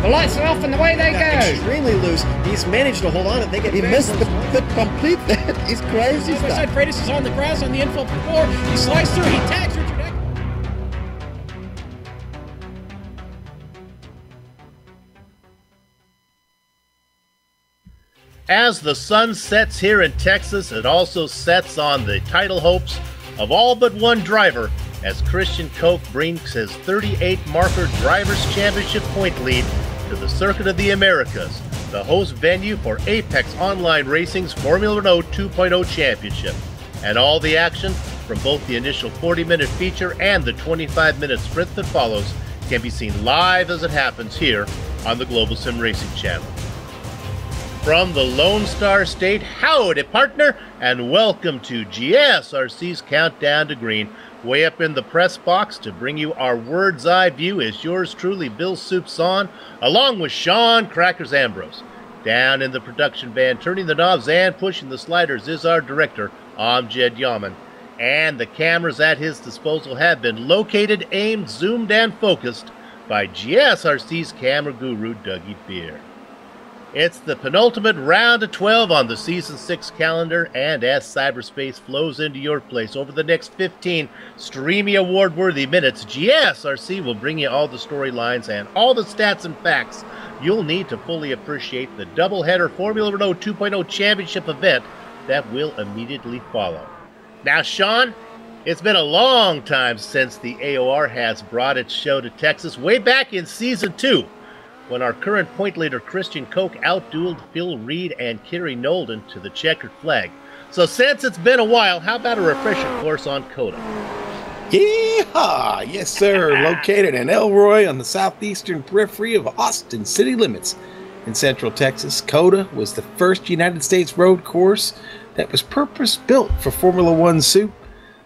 The lights are off and away they go. Extremely loose. He's managed to hold on. I think he missed the complete. He's crazy. Side Freitas is on the grass on the infield before. He slides through. He tags Richard Eck. As the sun sets here in Texas, it also sets on the title hopes of all but one driver as Christian Koch brings his 38 marker Drivers' Championship point lead to the Circuit of the Americas, the host venue for Apex Online Racing's Formula Renault 2.0 Championship. And all the action from both the initial 40-minute feature and the 25-minute sprint that follows can be seen live as it happens here on the Global Sim Racing channel. From the Lone Star State, howdy partner, and welcome to GSRC's Countdown to Green. Way up in the press box to bring you our bird's eye view is yours truly, Bill Soupson, along with Sean Crackers Ambrose. Down in the production van, turning the knobs and pushing the sliders is our director, Amjad Yaman. And the cameras at his disposal have been located, aimed, zoomed, and focused by GSRC's camera guru, Dougie Beer. It's the penultimate round of 12 on the Season 6 calendar, and as cyberspace flows into your place over the next 15 streamy award-worthy minutes, GSRC will bring you all the storylines and all the stats and facts you'll need to fully appreciate the doubleheader Formula Renault 2.0 Championship event that will immediately follow. Now, Sean, it's been a long time since the AOR has brought its show to Texas, way back in Season 2. When our current point leader Christian Koch outdueled Phil Reed and Kerry Nolden to the checkered flag. So since it's been a while, how about a refresher course on COTA? Yeehaw! Yes, sir. Located in Elroy on the southeastern periphery of Austin city limits in central Texas, COTA was the first United States road course that was purpose-built for Formula One Soup.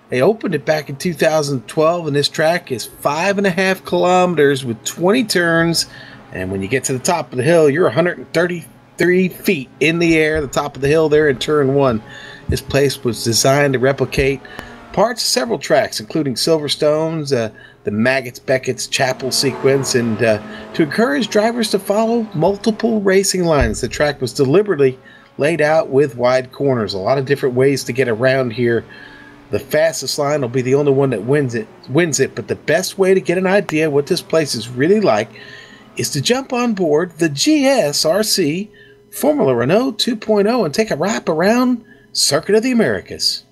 They opened it back in 2012, and this track is 5.5 kilometers with 20 turns. And when you get to the top of the hill, you're 133 feet in the air, the top of the hill there in turn 1. This place was designed to replicate parts of several tracks, including Silverstone's, the Maggots Beckett's Chapel sequence, and to encourage drivers to follow multiple racing lines. The track was deliberately laid out with wide corners, a lot of different ways to get around here. The fastest line will be the only one that wins it, but the best way to get an idea what this place is really like is to jump on board the GSRC Formula Renault 2.0 and take a wrap around Circuit of the Americas.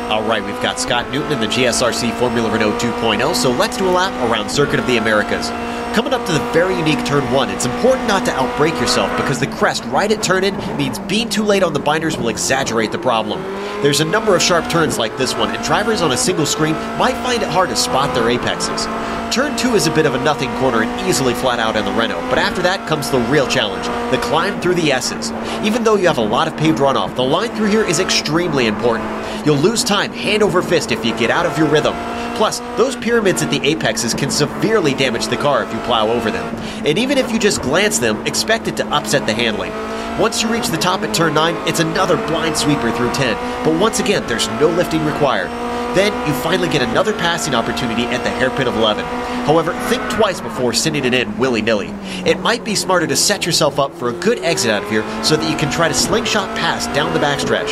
All right, we've got Scott Newton in the GSRC Formula Renault 2.0, so let's do a lap around Circuit of the Americas. Coming up to the very unique turn 1, it's important not to outbrake yourself because the crest right at turn in means being too late on the binders will exaggerate the problem. There's a number of sharp turns like this one, and drivers on a single screen might find it hard to spot their apexes. Turn 2 is a bit of a nothing corner and easily flat out in the Renault, but after that comes the real challenge, the climb through the S's. Even though you have a lot of paved runoff, the line through here is extremely important. You'll lose time hand over fist if you get out of your rhythm. Plus, those pyramids at the apexes can severely damage the car if you plow over them. And even if you just glance them, expect it to upset the handling. Once you reach the top at turn 9, it's another blind sweeper through 10, but once again, there's no lifting required. Then, you finally get another passing opportunity at the hairpin of 11. However, think twice before sending it in willy-nilly. It might be smarter to set yourself up for a good exit out of here so that you can try to slingshot past down the backstretch.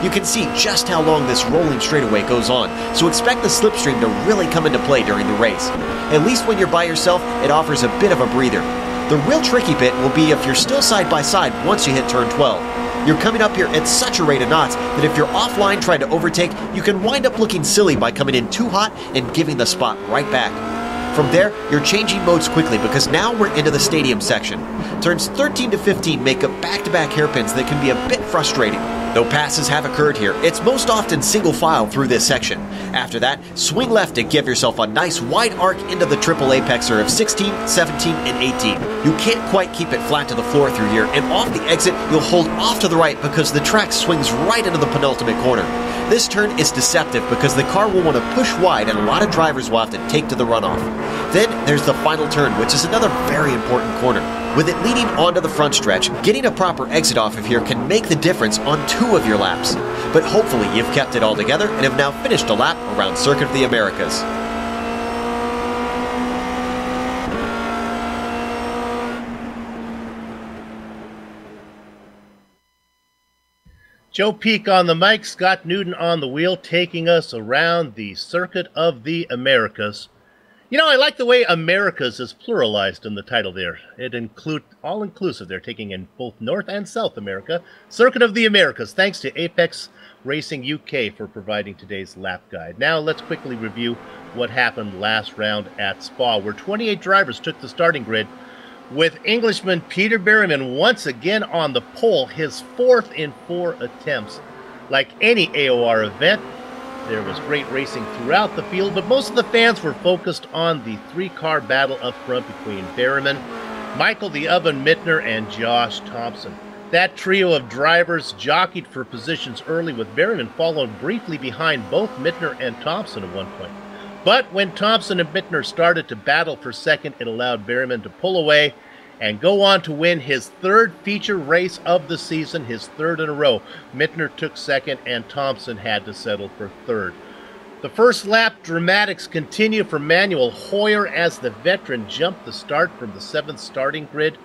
You can see just how long this rolling straightaway goes on, so expect the slipstream to really come into play during the race. At least when you're by yourself, it offers a bit of a breather. The real tricky bit will be if you're still side by side once you hit turn 12. You're coming up here at such a rate of knots that if you're offline trying to overtake, you can wind up looking silly by coming in too hot and giving the spot right back. From there, you're changing modes quickly because now we're into the stadium section. Turns 13 to 15 make up back-to-back hairpins that can be a bit frustrating. Though passes have occurred here, it's most often single file through this section. After that, swing left to give yourself a nice wide arc into the triple apexer of 16, 17, and 18. You can't quite keep it flat to the floor through here, and off the exit, you'll hold off to the right because the track swings right into the penultimate corner. This turn is deceptive because the car will want to push wide and a lot of drivers will have to take to the runoff. Then there's the final turn, which is another very important corner. With it leading onto the front stretch, getting a proper exit off of here can make the difference on 2 of your laps. but hopefully you've kept it all together and have now finished a lap around Circuit of the Americas. Joe Peak on the mic, Scott Newton on the wheel, taking us around the Circuit of the Americas. You know, I like the way Americas is pluralized in the title there. It includes all-inclusive. They're taking in both North and South America. Circuit of the Americas, thanks to Apex Racing UK for providing today's lap guide. Now let's quickly review what happened last round at Spa, where 28 drivers took the starting grid, with Englishman Peter Berryman once again on the pole, his 4th in 4 attempts. Like any AOR event, there was great racing throughout the field, but most of the fans were focused on the 3-car battle up front between Berryman, Michael the Oven Mittner, and Josh Thompson. That trio of drivers jockeyed for positions early, with Berryman following briefly behind both Mittner and Thompson at one point. But when Thompson and Mittner started to battle for second, it allowed Berryman to pull away and go on to win his 3rd feature race of the season, his 3rd in a row. Mittner took second, and Thompson had to settle for 3rd. The first lap dramatics continue for Manuel Hoyer as the veteran jumped the start from the 7th starting grid.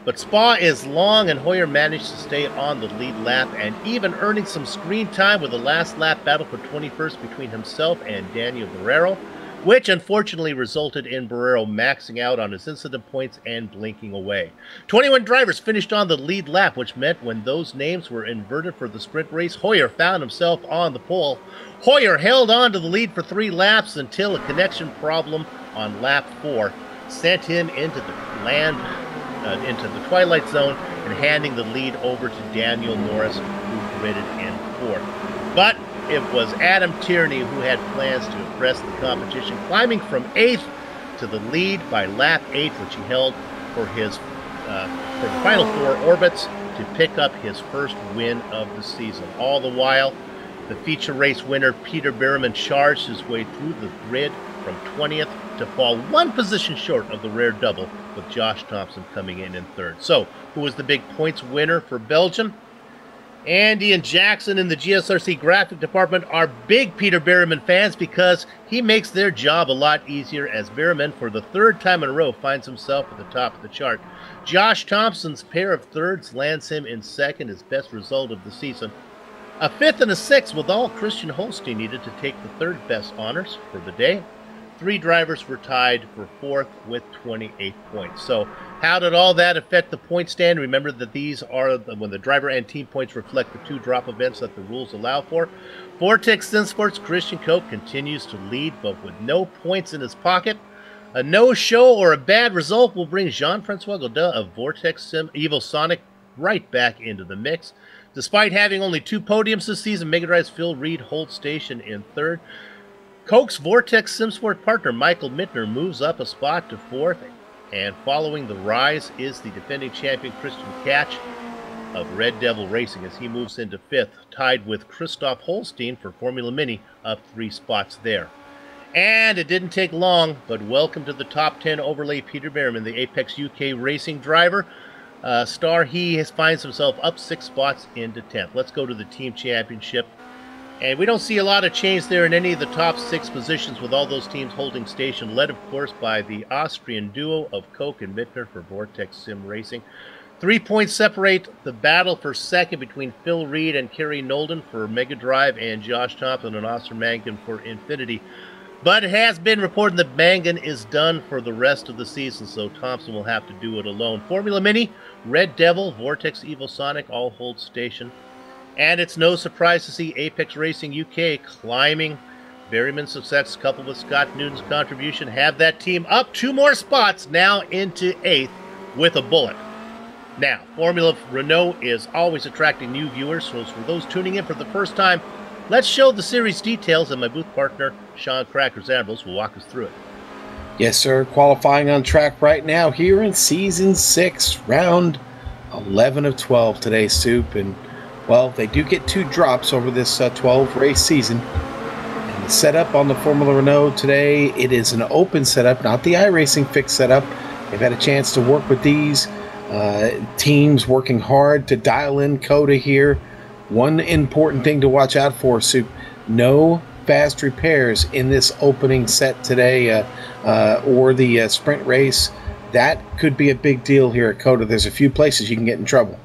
But Spa is long, and Hoyer managed to stay on the lead lap and even earning some screen time with the last lap battle for 21st between himself and Daniel Barrero, which unfortunately resulted in Barrero maxing out on his incident points and blinking away. 21 drivers finished on the lead lap, which meant when those names were inverted for the sprint race, Hoyer found himself on the pole. Hoyer held on to the lead for 3 laps until a connection problem on lap 4 sent him into the twilight zone and handing the lead over to Daniel Norris, who gridded in 4th. But it was Adam Tierney who had plans to impress the competition, climbing from 8th to the lead by lap 8, which he held for the final 4 orbits to pick up his first win of the season. All the while, the feature race winner Peter Berryman charged his way through the grid from 20th to fall 1 position short of the rare double, with Josh Thompson coming in 3rd. So, who was the big points winner for Belgium? Andy and Jackson in the GSRC graphic department are big Peter Berryman fans because he makes their job a lot easier, as Berryman, for the 3rd time in a row, finds himself at the top of the chart. Josh Thompson's pair of 3rds lands him in 2nd, his best result of the season. A 5th and a 6th, with all Christian Holstein needed to take the 3rd best honors for the day. 3 drivers were tied for 4th with 28 points. So how did all that affect the point stand? Remember that these are when the driver and team points reflect the 2 drop events that the rules allow for. Vortex SimSports' Christian Koch continues to lead, but with no points in his pocket. A no-show or a bad result will bring Jean-Francois Godin of Vortex Sim Evo Sonic right back into the mix. Despite having only 2 podiums this season, Mega Drive's Phil Reed holds station in 3rd. Koch's Vortex SimSport partner Michael Mittner moves up a spot to 4th, and following the rise is the defending champion Christian Catch of Red Devil Racing as he moves into 5th, tied with Christoph Holstein for Formula Mini, up 3 spots there. And it didn't take long, but welcome to the top 10 overlay Peter Berryman, the Apex UK racing driver star. He finds himself up 6 spots into 10th. Let's go to the team championship. And we don't see a lot of change there in any of the top 6 positions, with all those teams holding station, led, of course, by the Austrian duo of Koch and Mittner for Vortex Sim Racing. 3 points separate the battle for 2nd between Phil Reed and Kerry Nolden for Mega Drive, and Josh Thompson and Oscar Mangan for Infinity. But it has been reported that Mangan is done for the rest of the season, so Thompson will have to do it alone. Formula Mini, Red Devil, Vortex Evo Sonic all hold station. And it's no surprise to see Apex Racing UK climbing. Berryman's success, coupled with Scott Newton's contribution, have that team up 2 more spots, now into 8th with a bullet. Now, Formula Renault is always attracting new viewers, so for those tuning in for the first time, let's show the series details, and my booth partner, Sean Crackers Ambrose, will walk us through it. Yes, sir. Qualifying on track right now here in Season 6, round 11 of 12 today's Soup, and well, they do get 2 drops over this 12-race season. And the setup on the Formula Renault today, it is an open setup, not the iRacing fixed setup. They've had a chance to work with these teams, working hard to dial in Coda here. One important thing to watch out for, Soup, no fast repairs in this opening set today or the sprint race. That could be a big deal here at COTA. There's a few places you can get in trouble.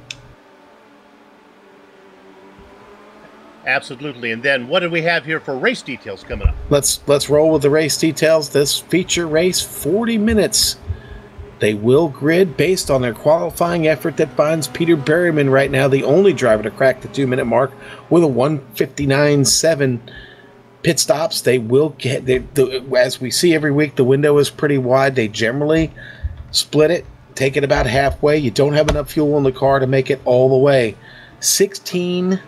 Absolutely. And then what do we have here for race details coming up? Let's roll with the race details. This feature race, 40 minutes. They will grid based on their qualifying effort that finds Peter Berryman right now the only driver to crack the 2-minute mark with a 1:59.7 pit stops. They will get, as we see every week, the window is pretty wide. They generally split it, take it about halfway. You don't have enough fuel in the car to make it all the way. 16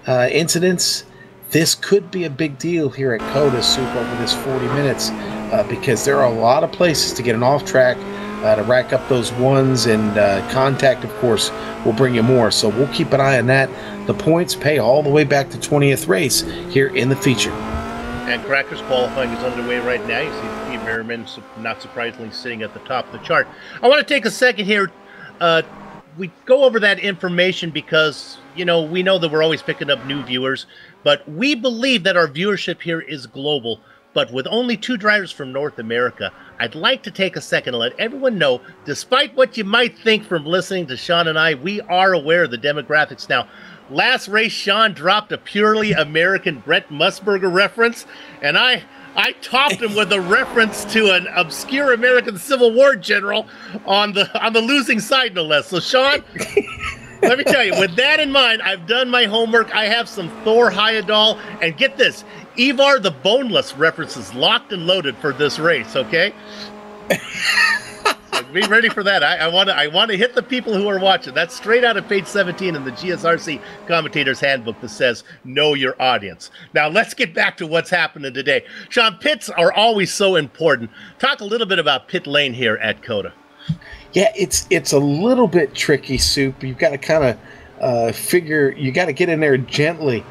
incidents. This could be a big deal here at COTA, Soup, over this 40 minutes because there are a lot of places to get an off track to rack up those ones, and contact, of course, will bring you more. So we'll keep an eye on that. The points pay all the way back to 20th race here in the feature. And Crackers qualifying is underway right now. You see Steve Merriman, not surprisingly, sitting at the top of the chart. I want to take a second here. We go over that information because, we know that we're always picking up new viewers, but we believe that our viewership here is global. But with only 2 drivers from North America, I'd like to take a second and let everyone know, despite what you might think from listening to Sean and I, we are aware of the demographics. Now, last race, Sean dropped a purely American Brent Musburger reference, and I topped him with a reference to an obscure American Civil War general on the losing side, no less. So, Sean, let me tell you, with that in mind, I've done my homework. I have some Thor Heyerdahl, and get this, Ivar the Boneless references locked and loaded for this race, okay? Be ready for that. I want to hit the people who are watching. That's straight out of page 17 in the GSRC Commentator's Handbook that says, know your audience. Now, let's get back to what's happening today. Sean, pits are always so important. Talk a little bit about pit lane here at COTA. Yeah, it's a little bit tricky, Soup. You've got to kind of figure, you got to get in there gently.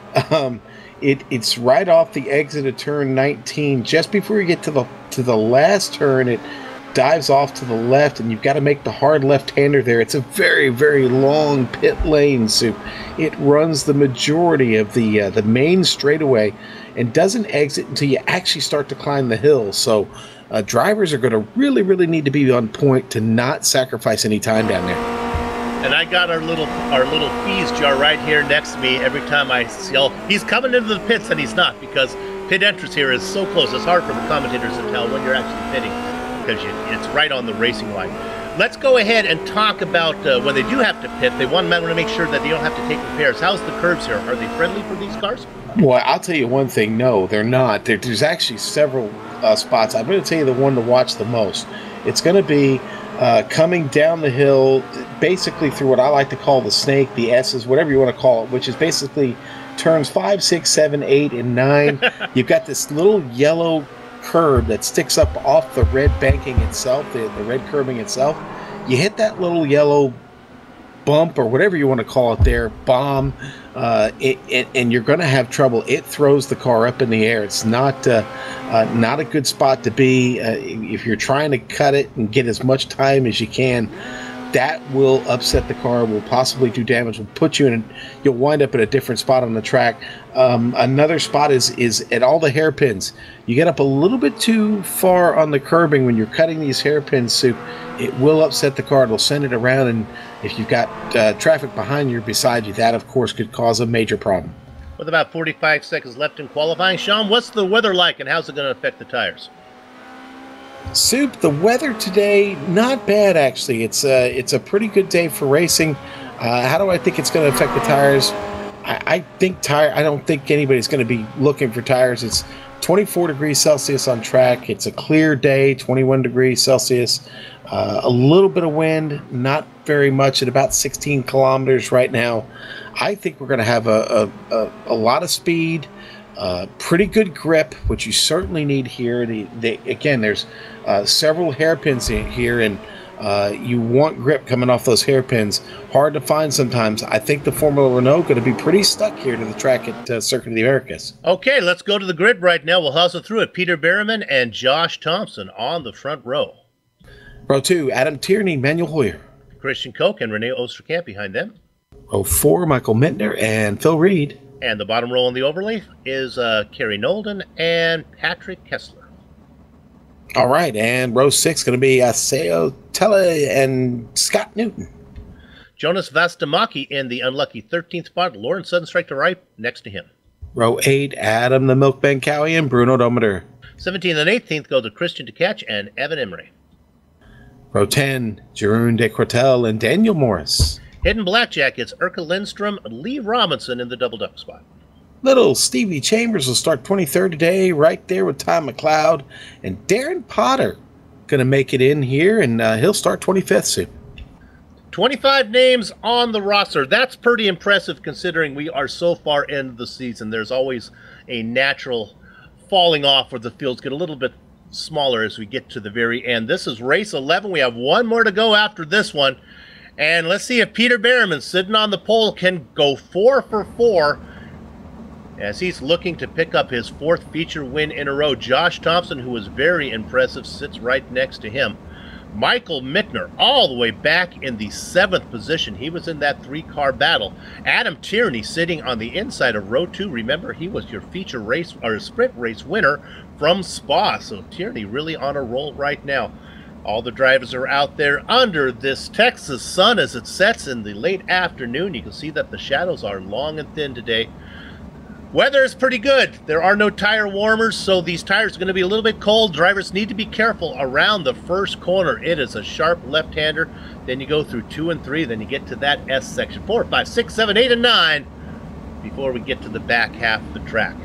It's right off the exit of turn 19. Just before you get to the last turn, it dives off to the left, and you've got to make the hard left-hander there. It's a very, very long pit lane, Soup. It runs the majority of the main straightaway and doesn't exit until you actually start to climb the hill. So drivers are going to really, really need to be on point to not sacrifice any time down there. And I got our little fees jar right here next to me every time I yell, he's coming into the pits, and he's not, because pit entrance here is so close. It's hard for the commentators to tell when you're actually pitting because it's right on the racing line. Let's go ahead and talk about when they do have to pit. They want to make sure that they don't have to take repairs. How's the curves here? Are they friendly for these cars? Well, I'll tell you one thing. No, they're not. There's actually several spots. I'm going to tell you the one to watch the most. It's going to be coming down the hill, basically through what I like to call the snake, the S's, whatever you want to call it, which is basically turns 5, 6, 7, 8, and 9. You've got this little yellow curb that sticks up off the red banking itself, the red curbing itself. You hit that little yellow bump, or whatever you want to call it there, bomb, and you're going to have trouble. It throws the car up in the air. It's not a good spot to be. If you're trying to cut it and get as much time as you can, that will upset the car, will possibly do damage, will put you in, you'll wind up at a different spot on the track. Another spot is at all the hairpins. You get up a little bit too far on the curbing when you're cutting these hairpins, so it will upset the car. It'll send it around, and if you've got traffic behind you or beside you, that, of course, could cause a major problem. With about 45 seconds left in qualifying, Sean, what's the weather like, and how's it going to affect the tires? Soup, the weather today, not bad, actually. It's a pretty good day for racing. How do I think it's going to affect the tires? I don't think anybody's going to be looking for tires. It's 24 degrees Celsius on track. It's a clear day, 21 degrees Celsius. A little bit of wind, not very much, at about 16 kilometers right now. I think we're going to have a lot of speed, pretty good grip, which you certainly need here. Again, there's several hairpins in here, and you want grip coming off those hairpins. Hard to find sometimes. I think the Formula Renault going to be pretty stuck here to the track at Circuit of the Americas. Okay, let's go to the grid right now. We'll hustle through it. Peter Berryman and Josh Thompson on the front row. Row 2, Adam Tierney, Manuel Hoyer. Christian Koch and René Oosterkamp behind them. Row 4, Michael Mittner and Phil Reed. And the bottom row on the overlay is Kerry Nolden and Patrick Kessler. All right, and row 6 going to be Seo Telle and Scott Newton. Jonas Vastamaki in the unlucky 13th spot. Lawrence Sunstrike to right next to him. Row 8, Adam the Milkman Cowie and Bruno Dometer. 17th and 18th go to Christian DeCatch and Evan Emery. Row 10, Jeroen de Cortel and Daniel Morris. Hidden Blackjack, it's Urka Lindstrom, Lee Robinson in the double-duck spot. Little Stevie Chambers will start 23rd today, right there with Tom McLeod. And Darren Potter going to make it in here, and he'll start 25th soon. 25 names on the roster. That's pretty impressive considering we are so far into the season. There's always a natural falling off where the fields get a little bit smaller as we get to the very end. This is race 11. We have one more to go after this one. And let's see if Peter Berriman, sitting on the pole, can go 4 for 4 as he's looking to pick up his 4th feature win in a row. Josh Thompson, who was very impressive, sits right next to him. Michael Mittner all the way back in the 7th position. He was in that 3-car battle. Adam Tierney sitting on the inside of row 2. Remember, he was your feature race or sprint race winner from Spa. So Tierney really on a roll right now. All the drivers are out there under this Texas sun as it sets in the late afternoon. You can see that the shadows are long and thin today. Weather is pretty good. There are no tire warmers, so these tires are going to be a little bit cold. Drivers need to be careful around the first corner. It is a sharp left-hander. Then you go through 2 and 3. Then you get to that S section. 4, 5, 6, 7, 8, and 9 before we get to the back half of the track.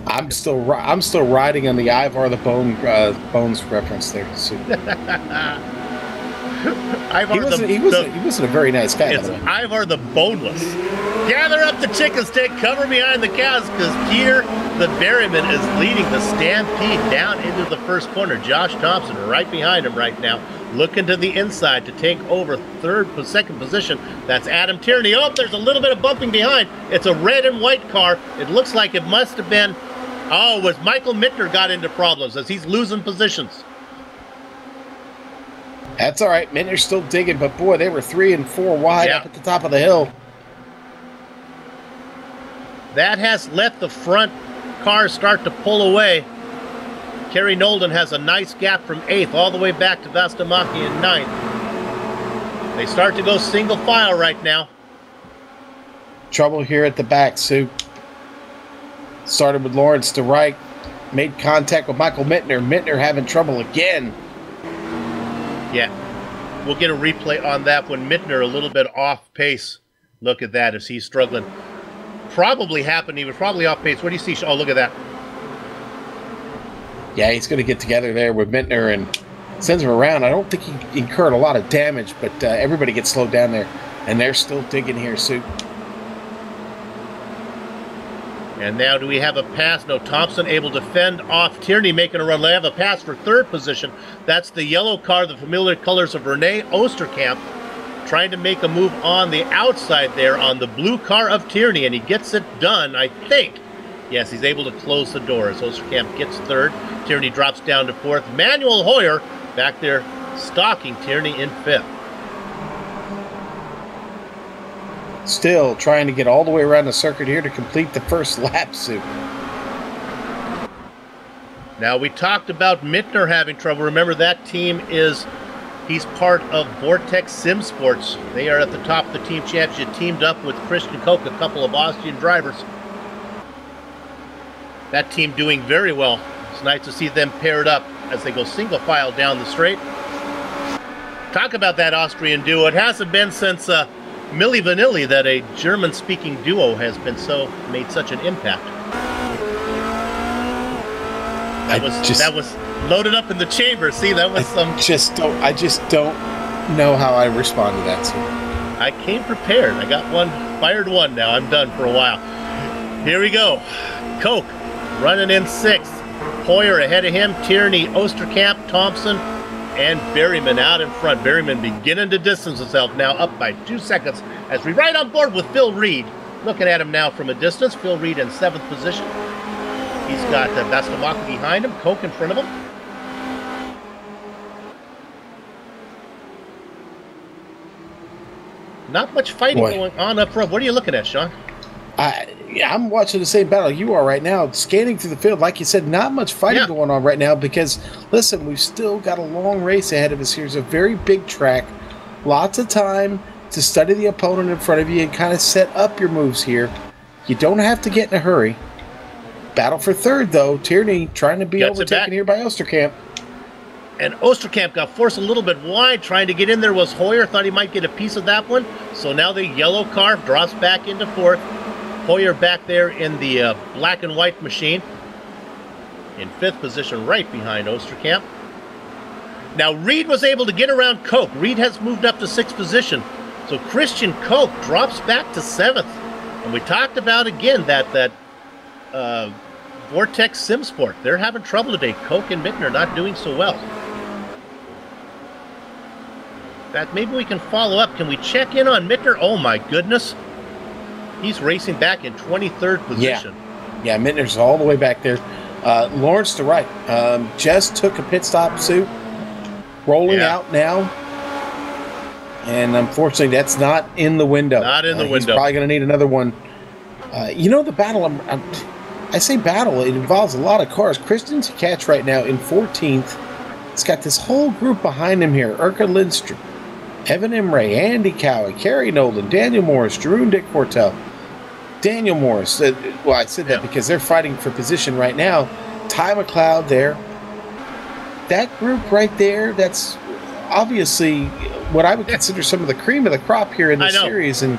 I'm still riding on the Ivar the Bones reference there. He wasn't a very nice guy. It's Ivar the Boneless. Gather up the chicken stick, cover behind the cows, because Peter the Berryman is leading the stampede down into the first corner. Josh Thompson right behind him right now, looking to the inside to take over second position. That's Adam Tierney. Oh, there's a little bit of bumping behind. It's a red and white car. It looks like it must have been, it was Michael Mittner got into problems as he's losing positions. That's all right. Mittner's still digging, but boy, they were 3 and 4 wide up at the top of the hill. That has let the front cars start to pull away. Kerry Nolden has a nice gap from 8th all the way back to Vastamaki in 9th. They start to go single file right now. Trouble here at the back, Sue. Started with Lawrence to right. Made contact with Michael Mittner. Mittner having trouble again. Yeah, we'll get a replay on that when Mittner a little bit off pace. Look at that as he's struggling. Probably happened. He was probably off pace. What do you see? Oh, look at that. Yeah, he's going to get together there with Mittner and sends him around. I don't think he incurred a lot of damage, but everybody gets slowed down there. And they're still digging here, Sue. And now do we have a pass? No, Thompson able to fend off Tierney making a run. They have a pass for 3rd position. That's the yellow car, the familiar colors of Rene Oosterkamp, trying to make a move on the outside there on the blue car of Tierney, and he gets it done, I think. Yes, he's able to close the door as Oosterkamp gets 3rd. Tierney drops down to 4th. Manuel Hoyer back there stalking Tierney in 5th. Still trying to get all the way around the circuit here to complete the first lap, Sue. Now, we talked about Mittner having trouble. Remember, that team he's part of Vortex Sim Sports. They are at the top of the team championship, teamed up with Christian Koch, a couple of Austrian drivers. That team doing very well. It's nice to see them paired up as they go single file down the straight. Talk about that Austrian duo. It hasn't been since Milli Vanilli that a German-speaking duo has made such an impact. That was loaded up in the chamber. See, that was I just don't know how I respond to that, Sue. I came prepared. I got fired one now. I'm done for a while. Here we go. Koch running in 6th. Hoyer ahead of him. Tierney, Oosterkamp, Thompson, and Berryman out in front. Berryman beginning to distance himself now, up by 2 seconds as we ride on board with Phil Reed. Looking at him now from a distance. Phil Reed in 7th position. He's got Vastamaki behind him, Koch in front of him. Not much fighting Boy. going on up front. What are you looking at, Sean? Yeah, I'm watching the same battle you are right now, scanning through the field. Like you said, not much fighting going on right now because, listen, we've still got a long race ahead of us here. It's a very big track. Lots of time to study the opponent in front of you and kind of set up your moves here. You don't have to get in a hurry. Battle for third, though. Tierney trying to be overtaken here by Osterkamp. And Osterkamp got forced a little bit wide. Trying to get in there was Hoyer. Thought he might get a piece of that one. So now the yellow car drops back into fourth. Hoyer back there in the black and white machine. In fifth position, right behind Osterkamp. Now Reed was able to get around Koch. Reed has moved up to sixth position. So Christian Koch drops back to seventh. And we talked about, again, that Vortex SimSport. They're having trouble today. Koch and Mittner not doing so well. That maybe we can follow up. Can we check in on Mittner? Oh my goodness. He's racing back in 23rd position. Yeah, Mittner's all the way back there. Lawrence to right. Just took a pit stop suit. Rolling out now. And unfortunately, that's not in the window. Not in the window. He's probably going to need another one. You know, the battle, I say battle, it involves a lot of cars. Christian Tkach right now in 14th. It's got this whole group behind him here. Erka Lindstrom, Evan Imre, Andy Cowie, Kerry Nolan, Daniel Morris, Jeroen Dick Hortel. Daniel Morris, well, I said that because they're fighting for position right now. Ty McLeod there. That group right there, that's obviously what I would consider some of the cream of the crop here in this series. And,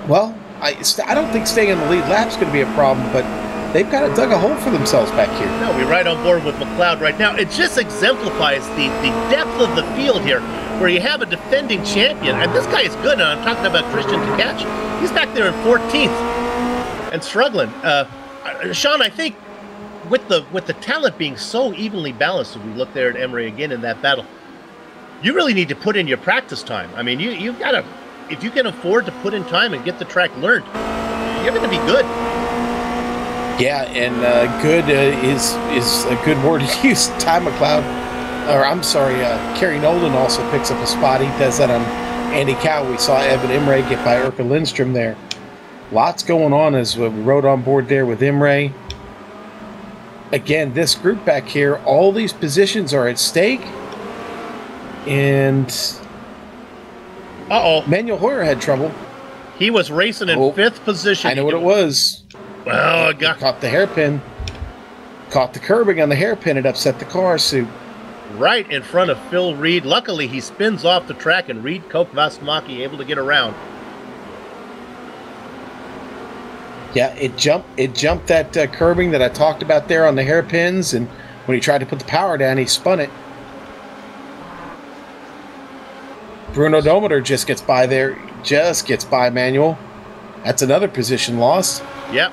well, I don't think staying in the lead lap's going to be a problem, but they've kind of dug a hole for themselves back here. No, we're right on board with McLeod right now. It just exemplifies the depth of the field here, where you have a defending champion, and this guy is good. And I'm talking about Christian Tkach. He's back there in 14th and struggling. Sean, I think with the talent being so evenly balanced, if we look there at Emery again in that battle, you really need to put in your practice time. I mean, you've got to, if you can afford to put in time and get the track learned, you're going to be good. Yeah, and good is a good word to use. Ty McLeod, or I'm sorry, Kerry Nolan also picks up a spot. He does that on Andy Cow. We saw Evan Imre get by Erka Lindstrom there. Lots going on as we rode on board there with Imre. Again, this group back here, all these positions are at stake. And Manuel Hoyer had trouble. He was racing in fifth position. I know what it was. Well, he caught the hairpin. Caught the curbing on the hairpin. It upset the car suit. Right in front of Phil Reed. Luckily, he spins off the track, and Reed Koch Vastmaki able to get around. Yeah, it jumped that curbing that I talked about there on the hairpins, and when he tried to put the power down, he spun it. Bruno Dometer just gets by there. Just gets by Manuel. That's another position lost. Yep.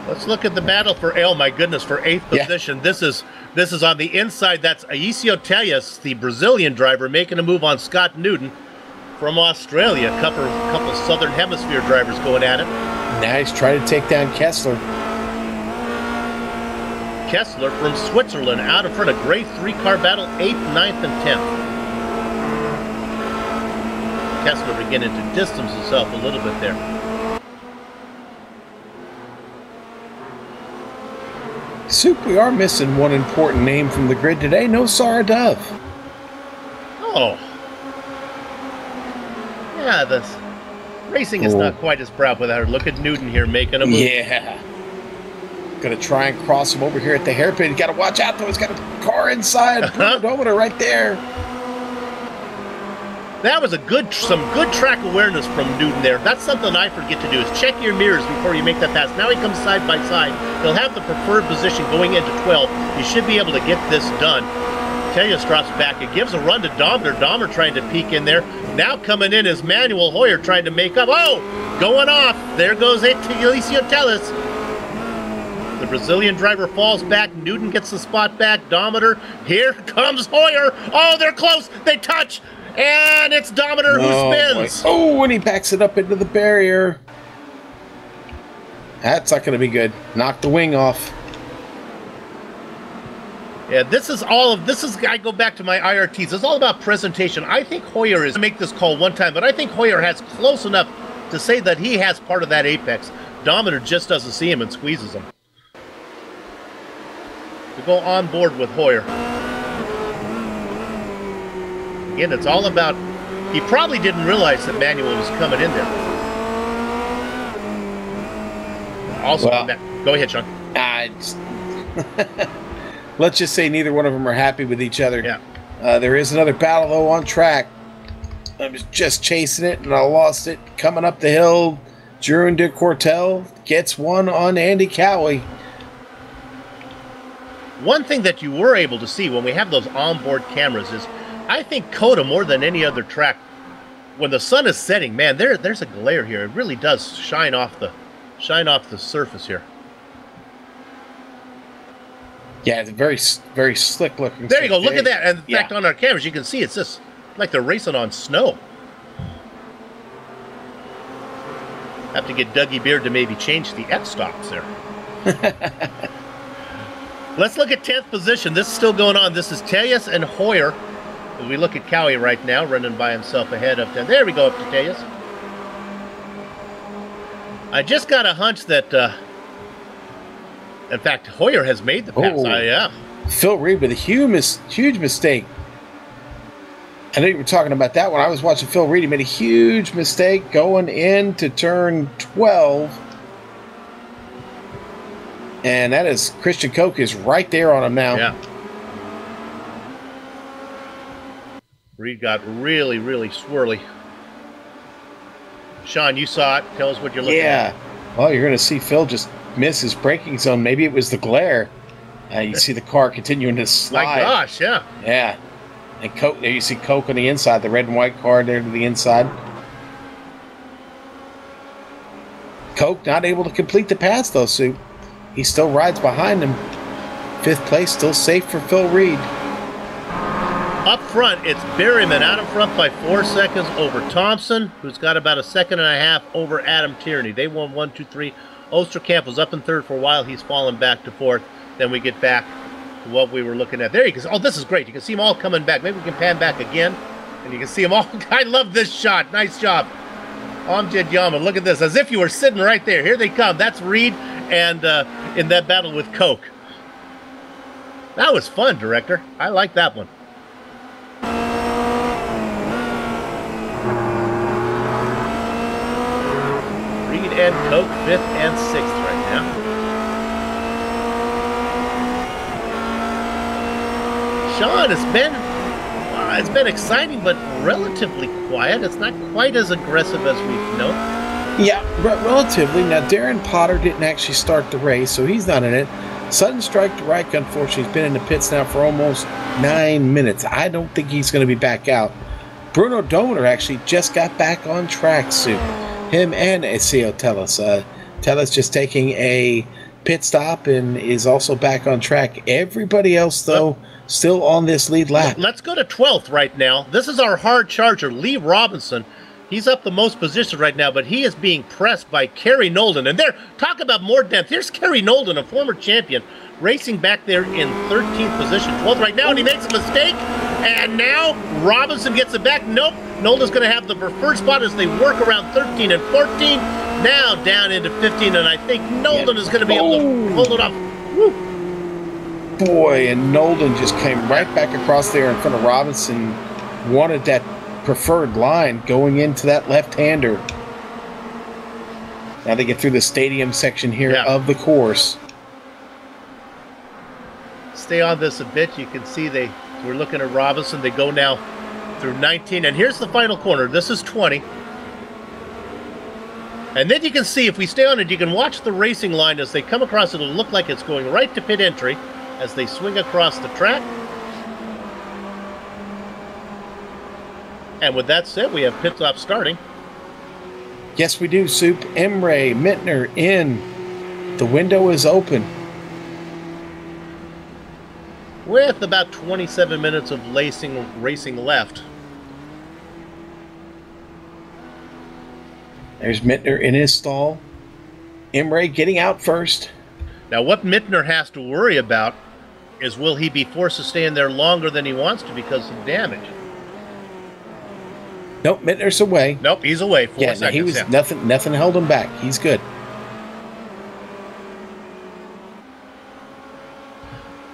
Let's look at the battle for, oh my goodness, for 8th position. This is on the inside. That's Aisio Tellas, the Brazilian driver, making a move on Scott Newton from Australia. A couple Southern Hemisphere drivers going at it. Now he's trying to take down Kessler. Kessler from Switzerland out in front of great three-car battle, 8th, 9th, and 10th. Kessler beginning to distance himself a little bit there. Soup, we are missing one important name from the grid today. No Sarah Dove. Oh. Yeah, the racing is not quite as proud without her. Look at Newton here making a move. Yeah. Gonna try and cross him over here at the hairpin. You gotta watch out though. He's got a car inside. Odometer right there. That was some good track awareness from Newton there. That's something I forget to do, is check your mirrors before you make that pass. Now he comes side by side. He'll have the preferred position going into 12. He should be able to get this done. Tellas drops back. It gives a run to Dometer. Dometer trying to peek in there. Now coming in is Manuel Hoyer trying to make up. Oh, going off. There goes Aisio Tellas. The Brazilian driver falls back. Newton gets the spot back. Dometer. Here comes Hoyer. Oh, they're close. They touch. And it's Dometer who spins. Oh, and he backs it up into the barrier. That's not going to be good. Knock the wing off. Yeah, this is, I go back to my IRTs. It's all about presentation. I think Hoyer is make this call one time, but I think Hoyer has close enough to say that he has part of that apex. Dominator just doesn't see him and squeezes him. To go on board with Hoyer. Again, it's all about, he probably didn't realize that Manuel was coming in there. Also, well, go ahead, Sean. Let's just say neither one of them are happy with each other. Yeah. There is another battle, though, on track. I was just chasing it, and I lost it. Coming up the hill, Jurin de Cortel gets one on Andy Cowie. One thing that you were able to see when we have those onboard cameras is, I think Coda, more than any other track, when the sun is setting, man, there's a glare here. It really does shine off the surface here. Yeah, it's very, very slick looking. There you go. Look at that. And in fact, on our cameras, you can see it's just like they're racing on snow. Have to get Dougie Beard to maybe change the f-stops there. Let's look at 10th position. This is still going on. This is Tejas and Hoyer. As we look at Cowie right now, running by himself ahead of 10. There we go, up to Tejas. I just got a hunch that, in fact, Hoyer has made the pass. Yeah. Phil Reed with a huge mistake. I know you were talking about that when I was watching Phil Reed. He made a huge mistake going into turn 12. And that is, Christian Koch is right there on him now. Yeah. Reed got really, really swirly. Sean, you saw it. Tell us what you're looking at. Yeah. Well, you're going to see Phil just miss his braking zone. Maybe it was the glare. You see the car continuing to slide. My gosh, yeah. Yeah. And Koch, there you see Koch on the inside, the red and white car there to the inside. Koch not able to complete the pass, though, Sue. He still rides behind him. 5th place, still safe for Phil Reed. Up front, it's Berryman out in front by 4 seconds over Thompson, who's got about 1.5 seconds over Adam Tierney. They won 1, 2, 3. Osterkamp was up in 3rd for a while. He's fallen back to 4th. Then we get back to what we were looking at. There you go. Oh, this is great. You can see them all coming back. Maybe we can pan back again, and you can see them all. I love this shot. Nice job. Amjad Yaman, look at this. As if you were sitting right there. Here they come. That's Reed and in that battle with Koch. That was fun, director. I like that one. Reed and Koch, 5th and 6th right now. Sean, it's been exciting, but relatively quiet. It's not quite as aggressive as we've known. Yeah, relatively. Now, Darren Potter didn't actually start the race, so he's not in it. Sudden Strike to Reich, unfortunately, has been in the pits now for almost 9 minutes. I don't think he's going to be back out. Bruno Domer actually just got back on track soon. Him and Ezio Tellis. Tellis just taking a pit stop and is also back on track. Everybody else, though, still on this lead lap. Let's go to 12th right now. This is our hard charger, Lee Robinson. He's up the most position right now, but he is being pressed by Kerry Nolden. And there, talk about more depth. Here's Kerry Nolden, a former champion, racing back there in 13th position, 12th right now, and he makes a mistake. And now Robinson gets it back. Nope, Nolden's going to have the preferred spot as they work around 13 and 14. Now down into 15, and I think Nolden is going to be able to hold it off. Woo. Boy, and Nolden just came right back across there in front of Robinson. Wanted that preferred line going into that left-hander. Now they get through the stadium section here of the course. Stay on this a bit. You can see we're looking at Robinson. They go now through 19, and here's the final corner. This is 20. And then you can see, if we stay on it, you can watch the racing line as they come across. It'll look like it's going right to pit entry as they swing across the track. And with that said, we have pit stop starting. Yes, we do, Soup. Emre Mittner in. The window is open. With about 27 minutes of racing left. There's Mittner in his stall. Emre getting out first. Now, what Mittner has to worry about is will he be forced to stay in there longer than he wants to because of damage? Nope, Mittner's away. Nope, he's away. 4 Yeah, seconds. no, he was yeah. nothing held him back. He's good.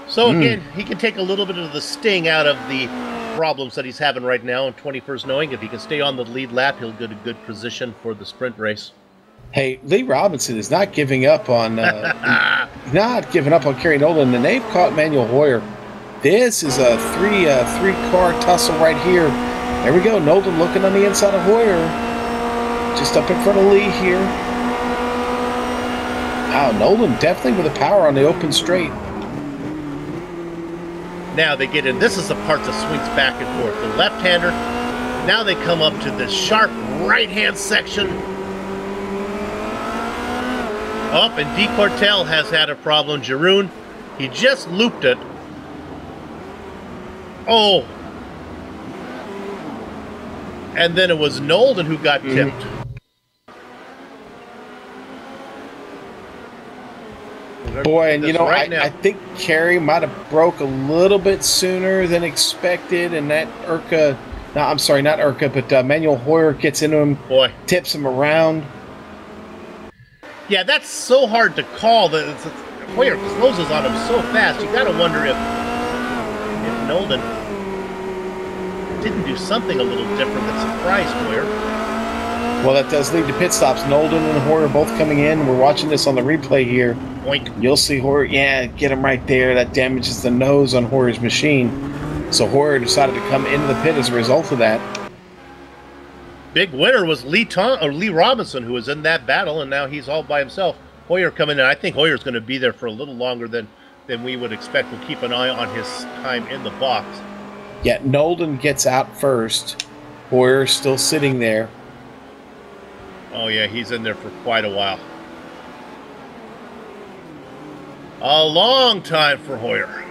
So again, he can take a little bit of the sting out of the problems that he's having right now in 21st, knowing if he can stay on the lead lap, he'll get a good position for the sprint race. Hey, Lee Robinson is not giving up on Kerry Nolan, and they've caught Manuel Hoyer. This is a three-car tussle right here. There we go. Nolan looking on the inside of Hoyer, just up in front of Lee here. Wow, Nolan definitely with the power on the open straight. Now they get in. This is the part that swings back and forth. The left-hander. Now they come up to this sharp right-hand section. Up, and D. Cortel has had a problem. Giroun, he just looped it. Oh. And then it was Nolden who got tipped. Boy, and you know, I think Kerry might have broke a little bit sooner than expected, and that Manuel Hoyer gets into him, tips him around. Yeah, that's so hard to call. Hoyer closes on him so fast. You got to wonder if Nolden didn't do something a little different that surprised Hoyer. Well, that does lead to pit stops. Nolden and Hoyer both coming in. We're watching this on the replay here. Boink. You'll see Hoyer, get him right there. That damages the nose on Hoyer's machine. So Hoyer decided to come into the pit as a result of that. Big winner was Lee Robinson, who was in that battle, and now he's all by himself. Hoyer coming in. I think Hoyer's going to be there for a little longer than we would expect. We'll keep an eye on his time in the box. Yeah, Nolden gets out first. Hoyer's still sitting there. Oh, yeah, he's in there for quite a while. A long time for Hoyer.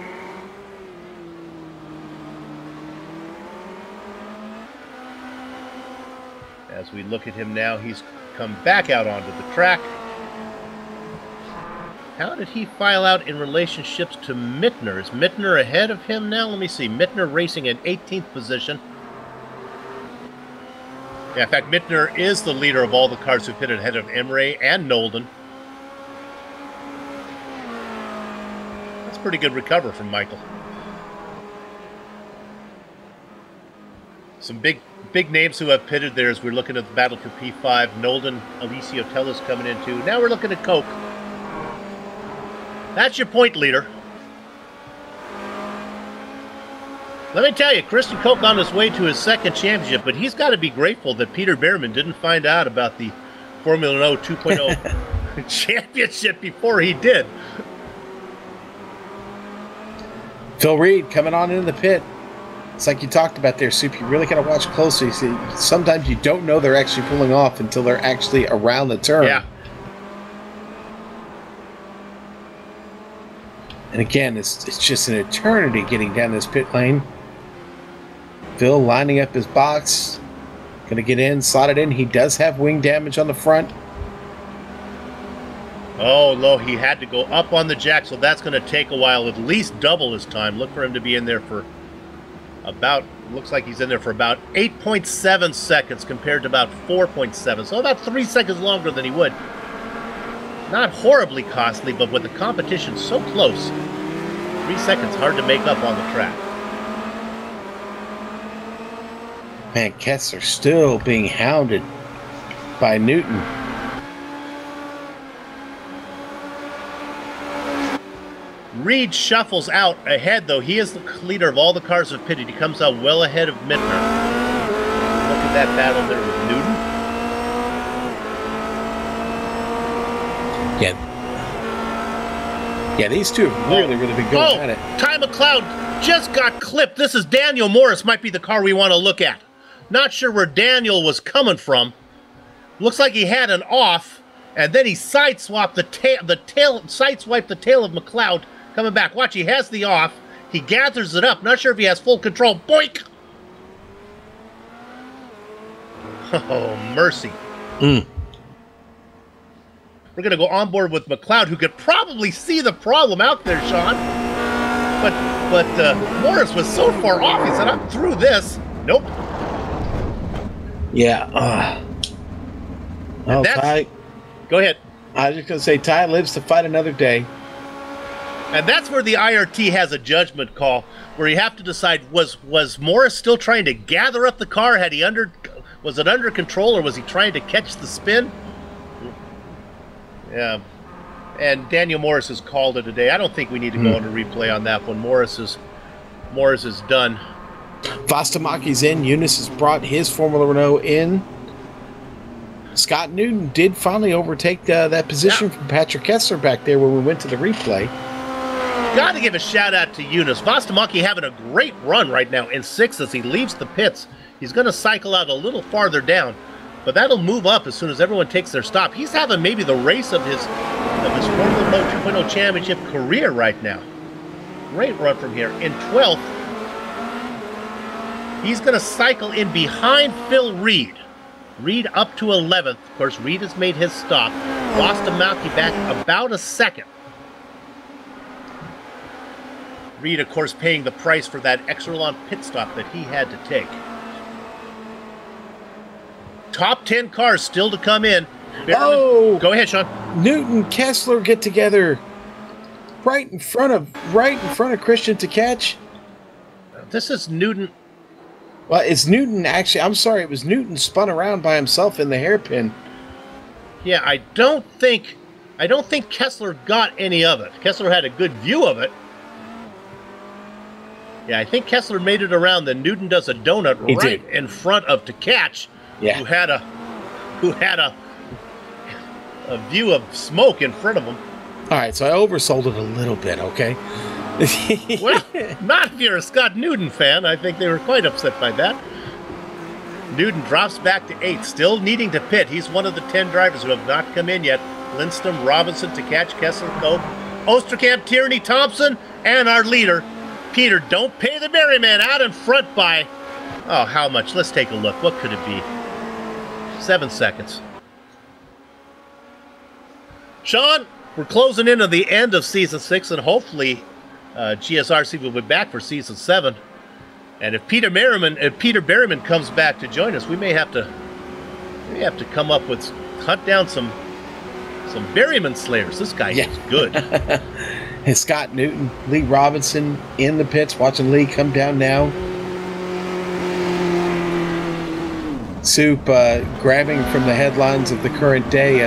As we look at him now, he's come back out onto the track. How did he file out in relationships to Mittner? Is Mittner ahead of him now? Let me see. Mittner racing in 18th position. Yeah, in fact, Mittner is the leader of all the cars who pitted ahead of Emre and Nolden. That's a pretty good recover from Michael. Some big names who have pitted there as we're looking at the battle for P5. Nolden, Alessio Tellis coming in too. Now we're looking at Koch. That's your point leader. Let me tell you, Christian Koch on his way to his second championship, but he's got to be grateful that Peter Behrman didn't find out about the Formula Renault 2.0 championship before he did. Phil Reed coming on into the pit. It's like you talked about there, Soup. You really got to watch closely. See, sometimes you don't know they're actually pulling off until they're actually around the turn. Yeah. And again, it's just an eternity getting down this pit lane. Phil lining up his box. Going to get in, slot it in. He does have wing damage on the front. Oh, low. He had to go up on the jack, so that's going to take a while, at least double his time. Look for him to be in there for about, looks like he's in there for about 8.7 seconds compared to about 4.7. So about 3 seconds longer than he would. Not horribly costly, but with the competition so close, 3 seconds hard to make up on the track. Man, Kessler still being hounded by Newton. Reed shuffles out ahead, though. He is the leader of all the cars that have pitted. He comes out well ahead of Mittner. Look at that battle there with Newton. Yeah, these two have really been going at it. Ty McLeod just got clipped. This is Daniel Morris, might be the car we want to look at. Not sure where Daniel was coming from. Looks like he had an off, and then he sideswiped the tail of McLeod coming back. Watch, he has the off. He gathers it up. Not sure if he has full control. Boink! Oh, mercy. We're going to go on board with McLeod, who could probably see the problem out there, Sean. But Morris was so far off. He said, "I'm through this." Nope. Yeah. Well, Ty, go ahead. I was just going to say, Ty lives to fight another day. And that's where the IRT has a judgment call, where you have to decide, was Morris still trying to gather up the car? Was it under control, or was he trying to catch the spin? Yeah. And Daniel Morris has called it a day. I don't think we need to go into replay on that one. Morris is done. Vastamaki's in. Eunice has brought his Formula Renault in. Scott Newton did finally overtake that position from Patrick Kessler back there when we went to the replay. Got to give a shout out to Eunice. Vastamaki having a great run right now in 6th as he leaves the pits. He's going to cycle out a little farther down, but that'll move up as soon as everyone takes their stop. He's having maybe the race of his Formula Renault 2.0 championship career right now. Great run from here. In 12th, he's going to cycle in behind Phil Reed. Reed up to 11th. Of course, Reed has made his stop. Vastamaki back about a second. Reed, of course, paying the price for that extra long pit stop that he had to take. Top 10 cars still to come in. Go ahead, Sean. Newton, Kessler get together right in front of Christian to catch. This is Newton. Well, it's Newton, actually. I'm sorry, it was Newton spun around by himself in the hairpin. Yeah, I don't think Kessler got any of it. Kessler had a good view of it. Yeah, I think Kessler made it around. Then Newton does a donut right in front of to catch, who had a view of smoke in front of him. All right, so I oversold it a little bit, okay? Well, not if you're a Scott Newton fan. I think they were quite upset by that. Newton drops back to 8th, still needing to pit. He's one of the 10 drivers who have not come in yet. Lindstrom, Robinson to catch, Kessler, Cope, Osterkamp, Tierney, Thompson, and our leader, Peter. Don't pay the Merryman out in front by, oh, how much? Let's take a look. What could it be? 7 seconds. Sean, we're closing in on the end of Season 6, and hopefully GSRC will be back for Season 7. And if Peter Berryman comes back to join us, we may have to come up with, hunt down some Berryman slayers. This guy is good. And Scott Newton, Lee Robinson in the pits, watching Lee come down now. Soup grabbing from the headlines of the current day.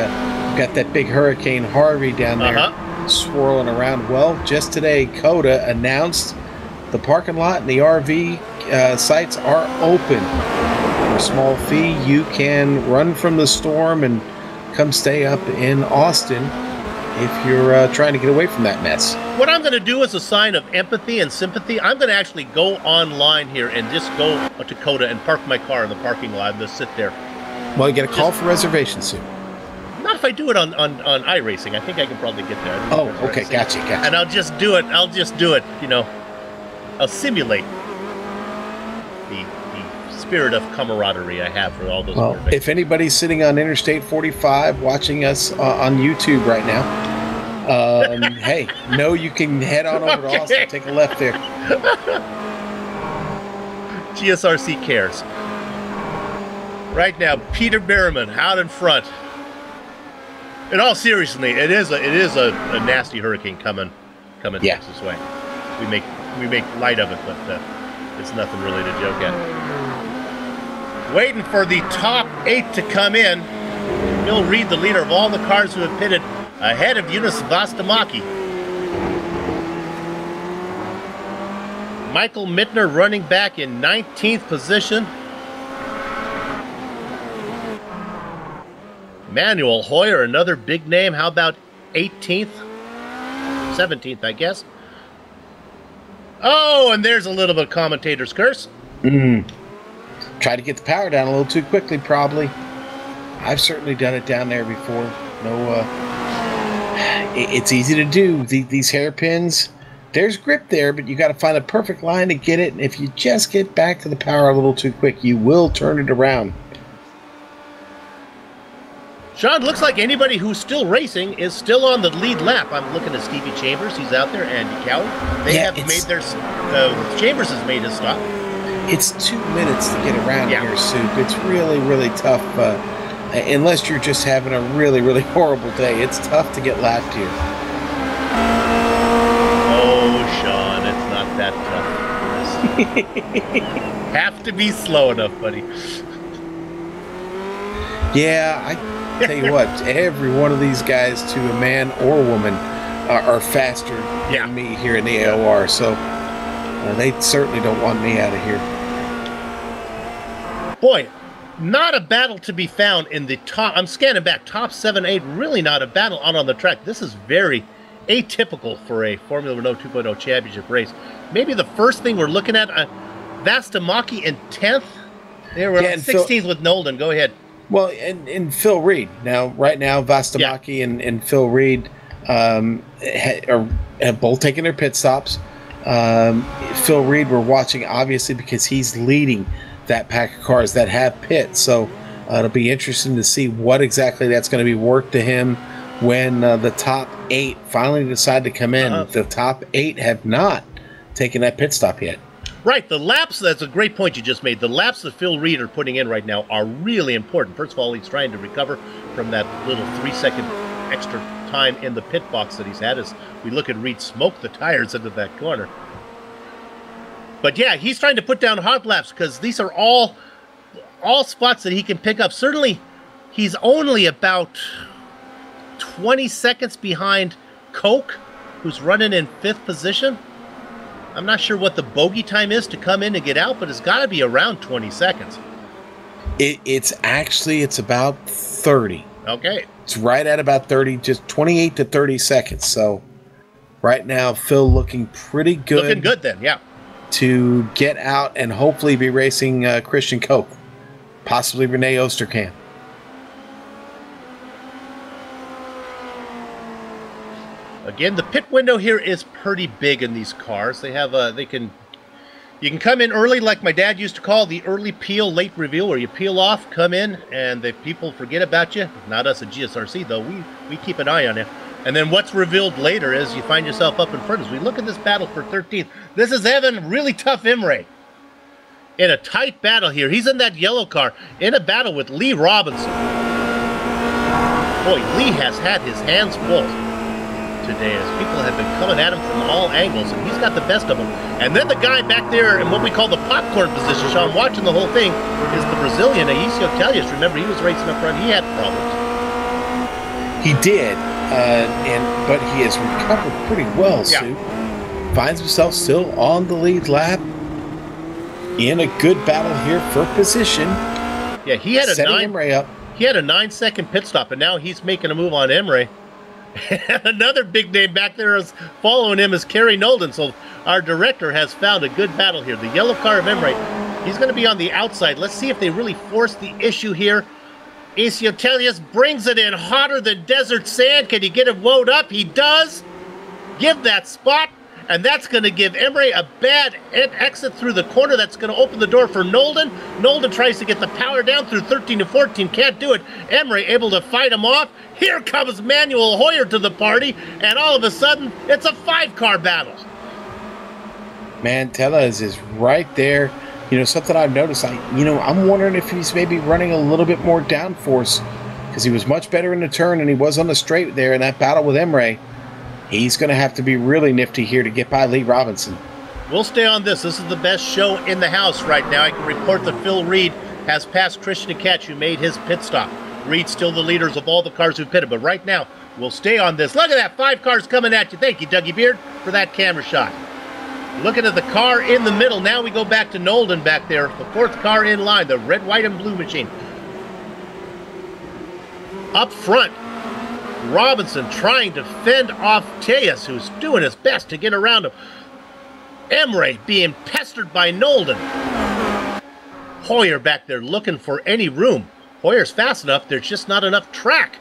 Got that big Hurricane Harvey down there swirling around. Well, just today, COTA announced the parking lot and the RV sites are open. For a small fee, you can run from the storm and come stay up in Austin if you're trying to get away from that mess. What I'm going to do as a sign of empathy and sympathy, I'm going to actually go online here and just go to COTA and park my car in the parking lot and just sit there. Well, you get a call for reservations soon. Not if I do it on iRacing. I think I can probably get there. Oh, okay, gotcha. And I'll just do it. You know, I'll simulate the spirit of camaraderie I have for all those. Well, if anybody's sitting on Interstate 45 watching us on YouTube right now, hey, you can head on over to Austin, take a left there. GSRC cares. Right now, Peter Berryman out in front. In all seriousness, it is a nasty hurricane coming Texas way. We make light of it, but it's nothing really to joke at. Waiting for the top 8 to come in. Bill Reed, the leader of all the cars who have pitted, ahead of Eunice Vastamaki. Michael Mittner running back in 19th position. Manuel Hoyer, another big name. How about 18th? 17th, I guess. Oh, and there's a little bit of commentator's curse. Try to get the power down a little too quickly, probably. I've certainly done it down there before. It's easy to do. These hairpins, there's grip there, but you got to find a perfect line to get it. And if you just get back to the power a little too quick, you will turn it around. Sean, looks like anybody who's still racing is still on the lead lap. I'm looking at Stevie Chambers. He's out there. Andy Cowley. They have made their... Chambers has made his stop. It's 2 minutes to get around here, Soup. It's really, really tough. Unless you're just having a really, really horrible day. It's tough to get lapped here. Oh, Sean, it's not that tough. Have to be slow enough, buddy. Yeah, I tell you what, every one of these guys, to a man or a woman, are faster than me here in the AOR, so they certainly don't want me out of here. Boy, not a battle to be found in the top. I'm scanning back, top 7, 8, really not a battle out on the track. This is very atypical for a Formula Renault 2.0 championship race. Maybe the first thing we're looking at, Vastamaki in 10th. They were 16th with Nolden. Go ahead. Well, and Phil Reed. Now, right now, Vastamaki and Phil Reed have both taken their pit stops. Phil Reed we're watching, obviously, because he's leading that pack of cars that have pits. So it'll be interesting to see what exactly that's going to be worth to him when the top 8 finally decide to come in. The top 8 have not taken that pit stop yet. Right, the laps, that's a great point you just made. The laps that Phil Reed are putting in right now are really important. First of all, he's trying to recover from that little 3-second extra time in the pit box that he's had as we look at Reed smoke the tires into that corner. But yeah, he's trying to put down hot laps because these are all spots that he can pick up. Certainly, he's only about 20 seconds behind Koch, who's running in 5th position. I'm not sure what the bogey time is to come in and get out, but it's got to be around 20 seconds. It's about 30. Okay. It's right at about 30, just 28 to 30 seconds. So right now, Phil looking pretty good. Looking good then, yeah. To get out and hopefully be racing Christian Koch, possibly Renee Osterkamp. Again, the pit window here is pretty big in these cars. They have you can come in early, like my dad used to call the early peel, late reveal, where you peel off, come in, and the people forget about you. Not us at GSRC though. We keep an eye on you. And then what's revealed later is you find yourself up in front. As we look at this battle for 13th, this is Evan, really tough Imre. In a tight battle here. He's in that yellow car, in a battle with Lee Robinson. Boy, Lee has had his hands full today as people have been coming at him from all angles, and he's got the best of them. And then the guy back there in what we call the popcorn position, Sean, watching the whole thing, is the Brazilian, Aisio Tellius. Remember, he was racing up front. He had problems. He did. But he has recovered pretty well, Sue. Finds himself still on the lead lap in a good battle here for position. Yeah, he had Imre up. He had a 9-second pit stop, and now he's making a move on Imre. Another big name back there is following him is Kerry Nolden. So our director has found a good battle here. The yellow car of Imre. He's going to be on the outside. Let's see if they really force the issue here. Aisio Tellius brings it in hotter than desert sand. Can he get it wound up? He does. Give that spot. And that's going to give Imre a bad exit through the corner. That's going to open the door for Nolden. Nolden tries to get the power down through 13 to 14. Can't do it. Imre able to fight him off. Here comes Manuel Hoyer to the party. And all of a sudden, it's a 5-car battle. Man, Tellius is right there. You know, something I've noticed, I'm wondering if he's maybe running a little bit more downforce because he was much better in the turn and he was on the straight there in that battle with Imre. He's going to have to be really nifty here to get by Lee Robinson. We'll stay on this. This is the best show in the house right now. I can report that Phil Reed has passed Christian Ketch, who made his pit stop. Reed's still the leaders of all the cars who pitted, but right now, we'll stay on this. Look at that, 5 cars coming at you. Thank you, Dougie Beard, for that camera shot. Looking at the car in the middle. Now we go back to Nolden back there. The 4th car in line, the red, white, and blue machine. Up front, Robinson trying to fend off Tellius, who's doing his best to get around him. Imre being pestered by Nolden. Hoyer back there looking for any room. Hoyer's fast enough, there's just not enough track.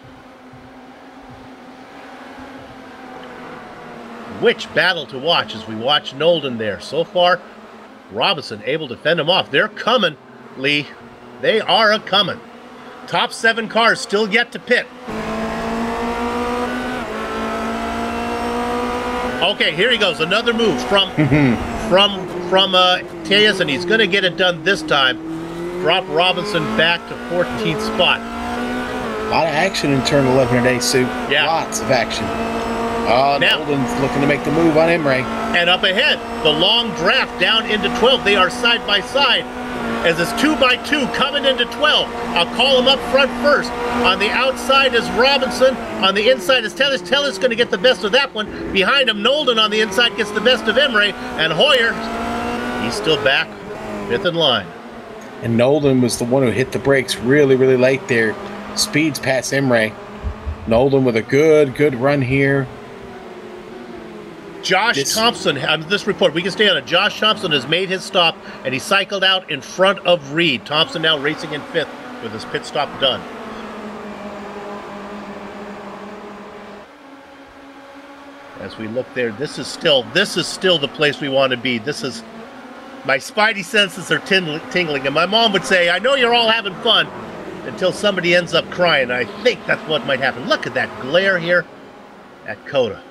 Which battle to watch as we watch Nolden there. So far, Robinson able to fend him off. They're coming, Lee. They are a-coming. Top 7 cars still yet to pit. Okay, here he goes. Another move from Tejas, and he's going to get it done this time. Drop Robinson back to 14th spot. A lot of action in turn 11 today, Sue. Yeah. Lots of action. Oh, Nolden's looking to make the move on Emre. And up ahead, the long draft down into 12. They are side by side as it's 2x2 coming into 12. I'll call him up front first. On the outside is Robinson. On the inside is Tejas. Tejas going to get the best of that one. Behind him, Nolden on the inside gets the best of Emre. And Hoyer, he's still back, 5th in line. And Nolden was the one who hit the brakes really, really late there. Speeds past Emre. Nolden with a good run here. Josh Thompson, on this report, we can stay on it. Josh Thompson has made his stop, and he cycled out in front of Reed. Thompson now racing in 5th with his pit stop done. As we look there, this is still the place we want to be. This is, my spidey senses are tingling, and my mom would say, I know you're all having fun, until somebody ends up crying. I think that's what might happen. Look at that glare here at COTA.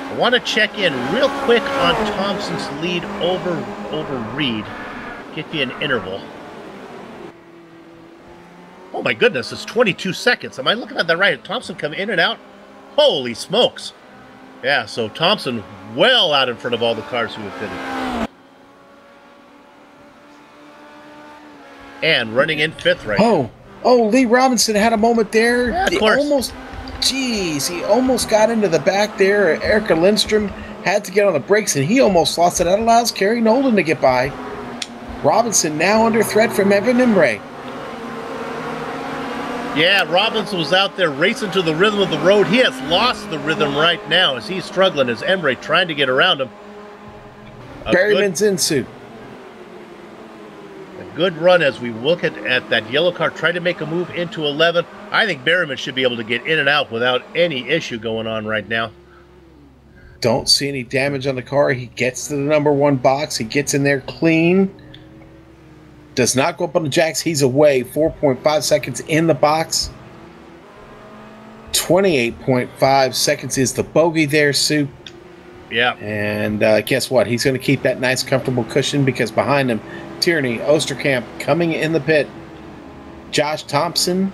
I want to check in real quick on Thompson's lead over Reed. Get you an interval. Oh my goodness, it's 22 seconds. Am I looking at that right? Thompson come in and out? Holy smokes. Yeah, so Thompson well out in front of all the cars who have pitted. And running in 5th right now. Oh, Lee Robinson had a moment there. Yeah, of course. He almost got into the back there. Erica Lindstrom had to get on the brakes, and he almost lost it. That allows Kerry Nolden to get by. Robinson now under threat from Evan Emre. Yeah, Robinson was out there racing to the rhythm of the road. He has lost the rhythm right now as he's struggling, as Emre trying to get around him. Berryman's in, Sue. Good run as we look at that yellow car, try to make a move into 11. I think Berryman should be able to get in and out without any issue going on right now. Don't see any damage on the car. He gets to the number 1 box. He gets in there clean. Does not go up on the jacks. He's away. 4.5 seconds in the box. 28.5 seconds is the bogey there, Sue. Yeah. And guess what? He's going to keep that nice, comfortable cushion because behind him, Tierney, Osterkamp coming in the pit. Josh Thompson,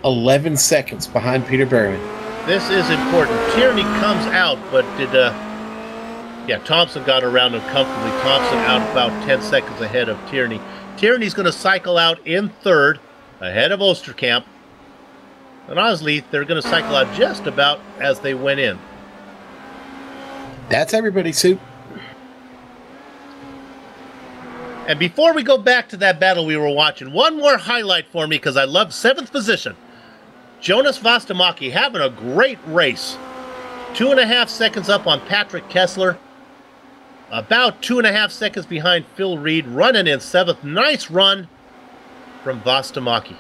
11 seconds behind Peter Berryman. This is important. Tierney comes out, but Thompson got around him comfortably. Thompson out about 10 seconds ahead of Tierney. Tierney's going to cycle out in 3rd, ahead of Osterkamp. And honestly, they're going to cycle out just about as they went in. That's everybody, Sue. And before we go back to that battle we were watching, one more highlight for me because I love 7th position. Jonas Vastamaki having a great race. 2.5 seconds up on Patrick Kessler. About 2.5 seconds behind Phil Reed, running in 7th. Nice run from Vastamaki.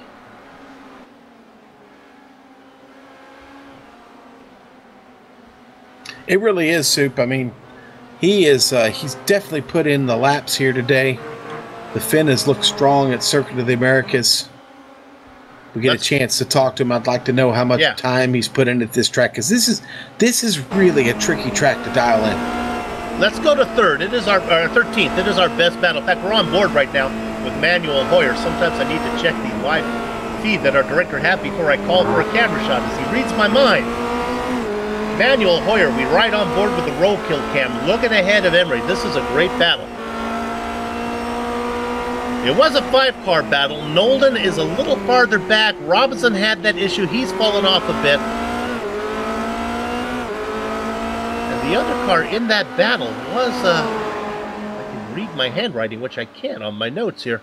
It really is, Soup. I mean, he's definitely put in the laps here today. The Finn has looked strong at Circuit of the Americas. We get a chance to talk to him. I'd like to know how much time he's put in at this track, because this is really a tricky track to dial in. Let's go to 3rd. It is our 13th. It is our best battle. In fact, we're on board right now with Manuel Hoyer. Sometimes I need to check the live feed that our director had before I call for a camera shot, as he reads my mind. Manuel Hoyer, we ride on board with the roll kill cam, looking ahead of Emre. This is a great battle. It was a 5-car battle. Nolden is a little farther back. Robinson had that issue. He's fallen off a bit. And the other car in that battle was, I can read my handwriting, which I can't on my notes here.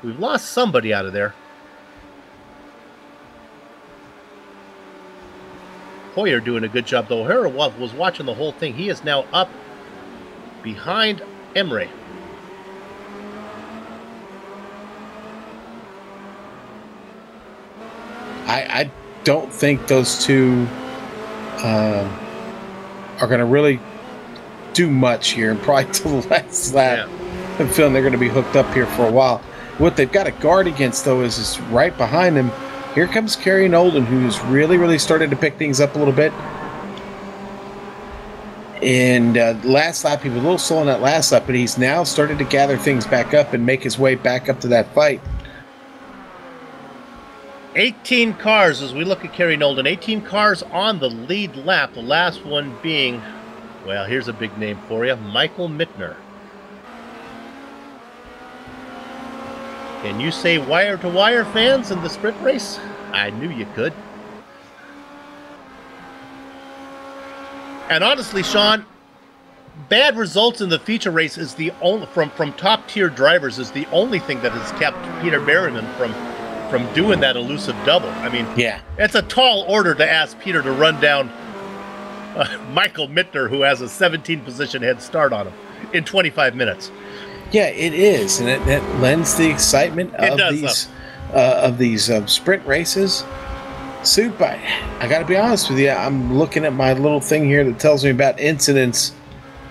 We've lost somebody out of there. Hoyer doing a good job, though. Hoyer was watching the whole thing. He is now up behind Emre. I don't think those two are going to really do much here, and probably to the last lap. have a feeling they're going to be hooked up here for a while. What they've got to guard against, though, is right behind them. Here comes Kerry Nolden, who's really started to pick things up a little bit. And last lap, he was a little slow in that last lap, but he's now started to gather things back up and make his way back up to that fight. 18 cars as we look at Kerry Nolden. 18 cars on the lead lap. The last one being, well, here's a big name for you, Michael Mittner. Can you say wire-to-wire fans in the sprint race? I knew you could. And honestly, Sean, bad results in the feature race is the only from top-tier drivers is the only thing that has kept Peter Berryman from doing that elusive double. I mean, yeah, it's a tall order to ask Peter to run down Michael Mittner, who has a 17-position head start on him in 25 minutes. Yeah, it is, and it lends the excitement of these sprint races. Soup, I got to be honest with you. I'm looking at my little thing here that tells me about incidents.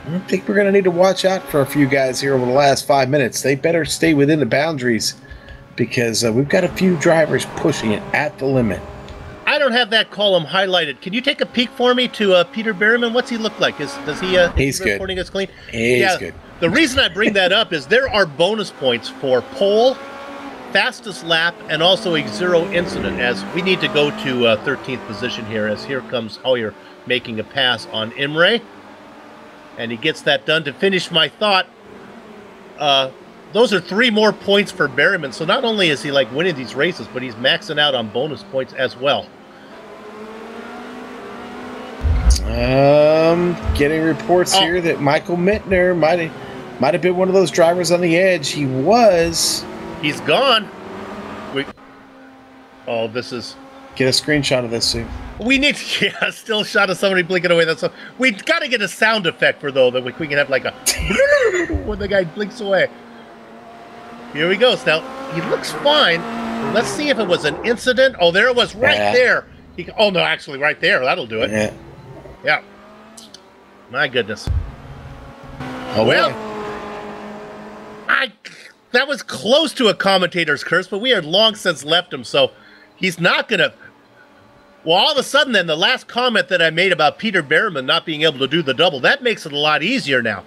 I think we're going to need to watch out for a few guys here over the last 5 minutes. They better stay within the boundaries because we've got a few drivers pushing it at the limit. I don't have that column highlighted. Can you take a peek for me to Peter Berryman? What's he look like? He's good. Reporting us clean? He's good. The reason I bring that up is there are bonus points for pole, fastest lap, and also a zero incident, as we need to go to 13th position here, as here comes Hoyer making a pass on Imre. And he gets that done. To finish my thought, those are 3 more points for Berryman. So not only is he like winning these races, but he's maxing out on bonus points as well. Getting reports here that Michael Mittner might have been one of those drivers on the edge. He was. He's gone. This is. Get a screenshot of this, Sue. We need, still a shot of somebody blinking away. That's so. We've got to get a sound effect for though that we can have like a when the guy blinks away. Here he goes. Now he looks fine. Let's see if it was an incident. Oh, there it was, right there. No, actually, right there. That'll do it. Yeah. My goodness. Oh well. That was close to a commentator's curse, but we had long since left him, so he's not going to... Well, all of a sudden, then, the last comment that I made about Peter Berryman not being able to do the double, that makes it a lot easier now.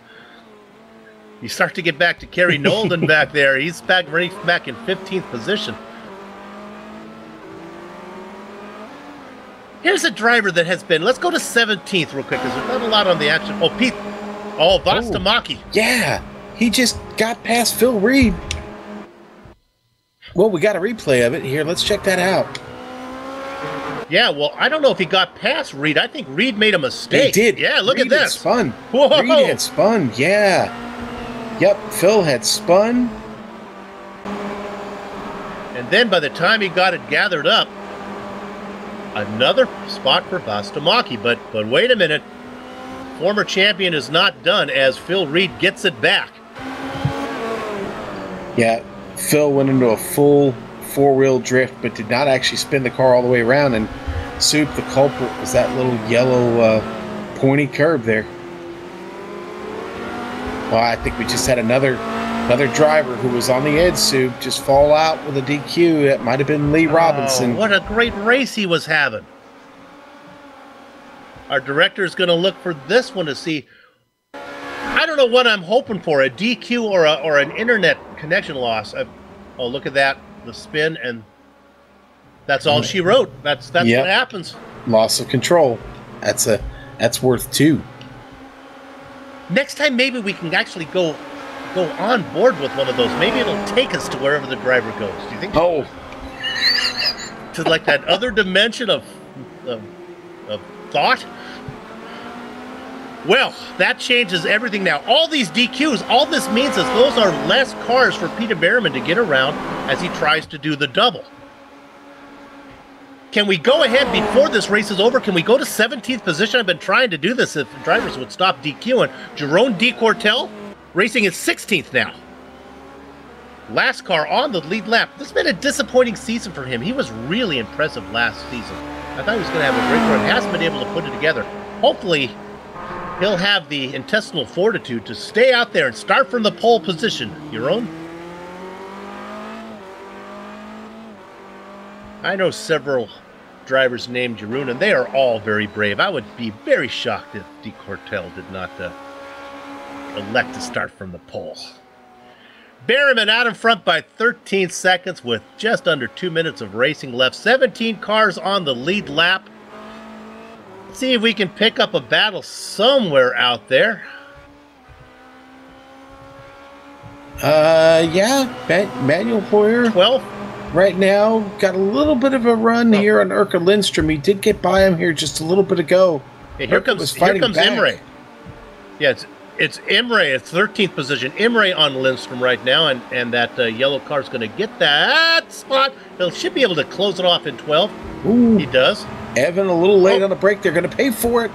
You start to get back to Kerry Nolden back there. He's back in 15th position. Here's a driver that has been... Let's go to 17th real quick, because there's not a lot on the action. Vastamaki. Yeah. He just got past Phil Reed. Well, we got a replay of it here. Let's check that out. Yeah, well, I don't know if he got past Reed. I think Reed made a mistake. He did. Yeah, look Reed at this. Had spun. Whoa. Reed had spun. Yeah. Yep, Phil had spun. And then by the time he got it gathered up, another spot for Vastamaki. But wait a minute. Former champion is not done as Phil Reed gets it back. Yeah, Phil went into a full 4-wheel drift, but did not actually spin the car all the way around. And Soup, the culprit, was that little yellow pointy curb there. Well, I think we just had another driver who was on the edge, Soup, just fall out with a DQ. That might have been Lee Robinson. What a great race he was having. Our director is going to look for this one to see. I don't know what I'm hoping for, a DQ or an internet connection loss. Oh, look at that, the spin, and that's all she wrote. That's what happens. Loss of control. That's worth 2. Next time, maybe we can actually go on board with one of those. Maybe it'll take us to wherever the driver goes. Do you think? Oh, to like that other dimension of thought. Well, that changes everything now. All these DQs, all this means is those are less cars for Peter Berryman to get around as he tries to do the double. Can we go ahead before this race is over? Can we go to 17th position? I've been trying to do this if drivers would stop DQing. Jerome D. Cortel racing at 16th now. Last car on the lead lap. This has been a disappointing season for him. He was really impressive last season. I thought he was going to have a great run. Hasn't been able to put it together. Hopefully he'll have the intestinal fortitude to stay out there and start from the pole position. Your own? I know several drivers named Jeroen, and they are all very brave. I would be very shocked if De Cortel did not elect to start from the pole. Berryman out in front by 13 seconds with just under 2 minutes of racing left. 17 cars on the lead lap. Let's see if we can pick up a battle somewhere out there. Yeah, Manuel Hoyer 12. right now got a little bit of a run here on Urka Lindstrom. He did get by him here just a little bit ago. Hey, here comes Imre. Yeah, it's Imre. It's 13th position. Imre on Lindstrom right now, and that yellow car's going to get that spot. He should be able to close it off in 12. Ooh. He does. Evan a little late on the break. They're going to pay for it.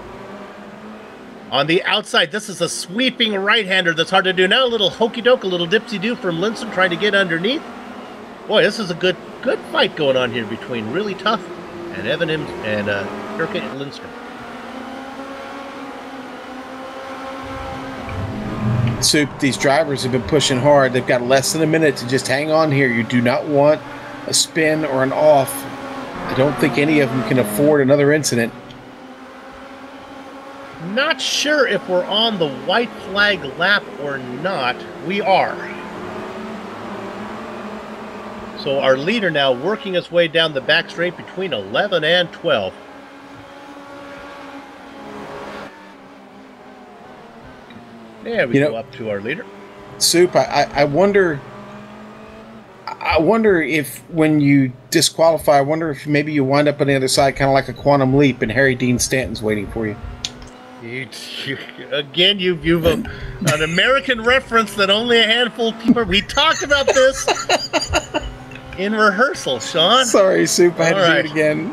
On the outside, this is a sweeping right-hander that's hard to do. Now a little hokey-doke, a little dipsy-do from Lindstrom trying to get underneath. Boy, this is a good fight going on here between Really Tough and Evan and Urka Lindstrom. So these drivers have been pushing hard. They've got less than a minute to just hang on here. You do not want a spin or an off. I don't think any of them can afford another incident. Not sure if we're on the white flag lap or not. We are. So our leader now working his way down the back straight between 11 and 12. There we go up to our leader. Soup, I wonder if when you disqualify, I wonder if maybe you wind up on the other side kind of like a quantum leap and Harry Dean Stanton's waiting for you. Again, you've an American reference that only a handful of people... We talked about this in rehearsal, Sean. Sorry, Soup, I had to do it again.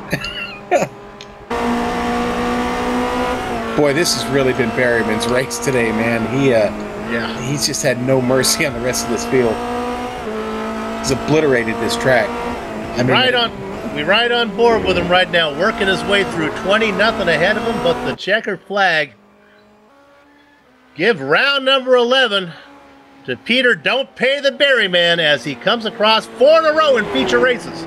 Boy, this has really been Berryman's race today, man. He's just had no mercy on the rest of this field. He's obliterated this track. We ride on board with him right now, working his way through 20, nothing ahead of him but the checkered flag. Give round number 11 to Peter Don't Pay the Berryman as he comes across 4 in a row in feature races.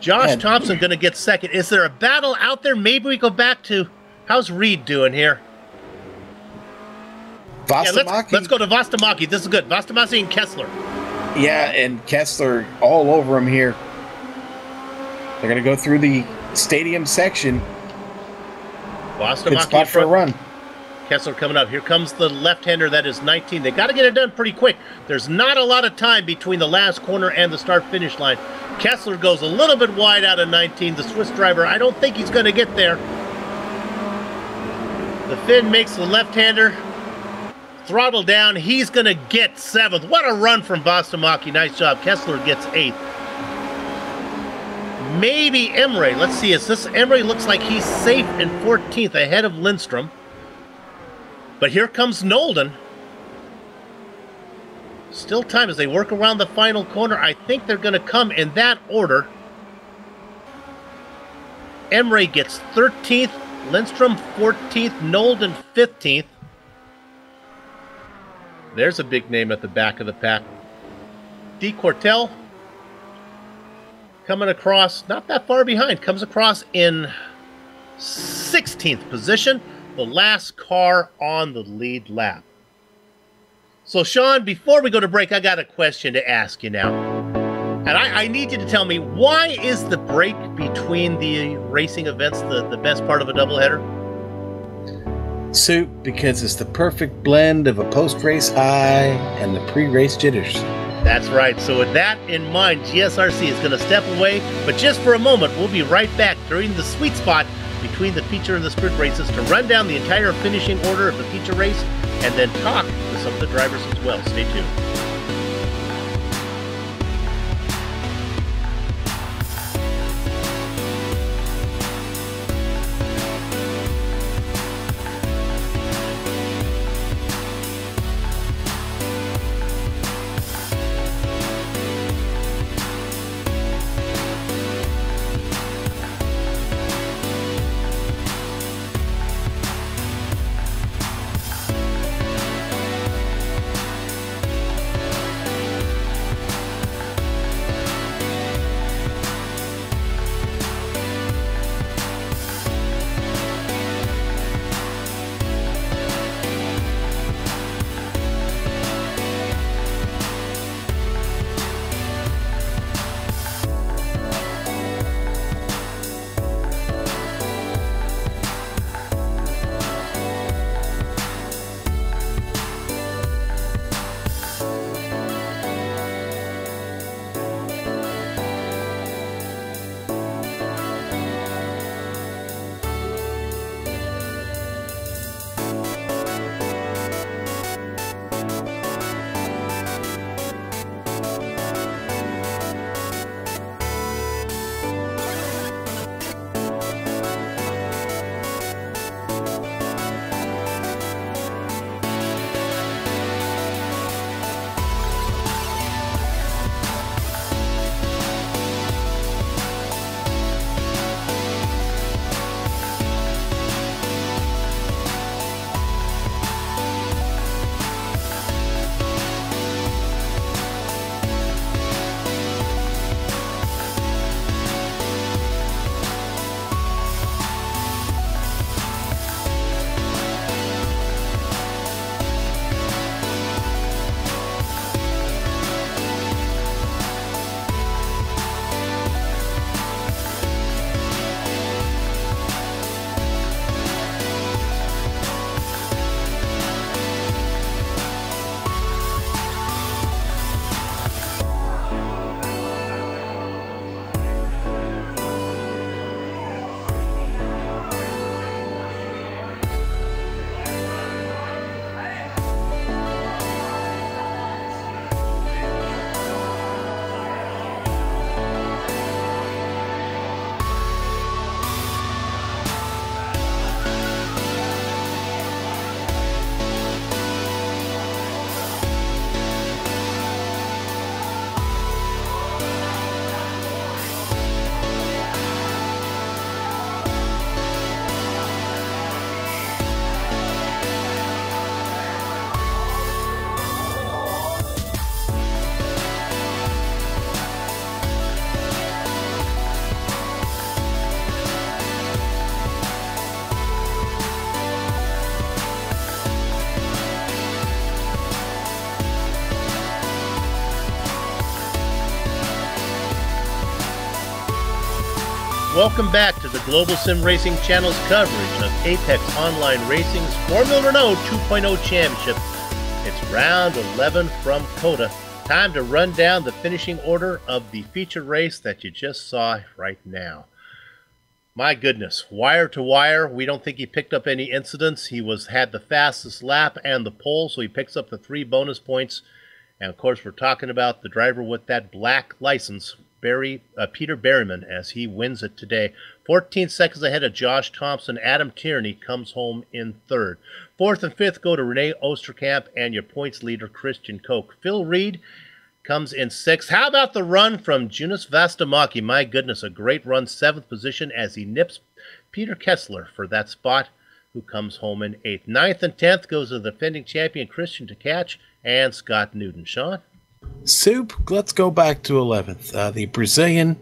Josh Thompson going to get second. Is there a battle out there? Maybe we go back to... How's Reed doing here? Let's go to Vastamaki. This is good. Vastamaki and Kessler. Yeah, and Kessler all over him here. They're going to go through the stadium section. Good spot for a run. Kessler coming up. Here comes the left-hander. That is 19. They got to get it done pretty quick. There's not a lot of time between the last corner and the start-finish line. Kessler goes a little bit wide out of 19. The Swiss driver, I don't think he's going to get there. The Finn makes the left-hander throttle down. He's going to get 7th. What a run from Vastamaki. Nice job. Kessler gets 8th. Maybe Emre. Let's see. Emre looks like he's safe in 14th ahead of Lindstrom. But here comes Nolden. Still time as they work around the final corner. I think they're going to come in that order. Emre gets 13th. Lindstrom 14th, Nolden 15th. There's a big name at the back of the pack. De Cortel coming across, not that far behind, comes across in 16th position, the last car on the lead lap. So, Sean, before we go to break, I got a question to ask you now. And I need you to tell me, why is the break between the racing events the best part of a doubleheader? Soup, because it's the perfect blend of a post-race high and the pre-race jitters. That's right. So with that in mind, GSRC is going to step away. But just for a moment, we'll be right back during the sweet spot between the feature and the sprint races to run down the entire finishing order of the feature race and then talk to some of the drivers as well. Stay tuned. Welcome back to the Global Sim Racing Channel's coverage of Apex Online Racing's Formula Renault 2.0 Championship. It's round 11 from COTA. Time to run down the finishing order of the feature race that you just saw right now. My goodness, wire to wire. We don't think he picked up any incidents. He had the fastest lap and the pole, so he picks up the 3 bonus points. And of course, we're talking about the driver with that black license, Peter Berryman, as he wins it today. 14 seconds ahead of Josh Thompson. Adam Tierney comes home in third. Fourth and fifth go to Renee Osterkamp and your points leader, Christian Koch. Phil Reed comes in sixth. How about the run from Jonas Vastamaki? My goodness, a great run, 7th position as he nips Peter Kessler for that spot, who comes home in 8th. 9th and 10th goes to the defending champion, Christian Tkach and Scott Newton. Sean? Soup, let's go back to 11th. The Brazilian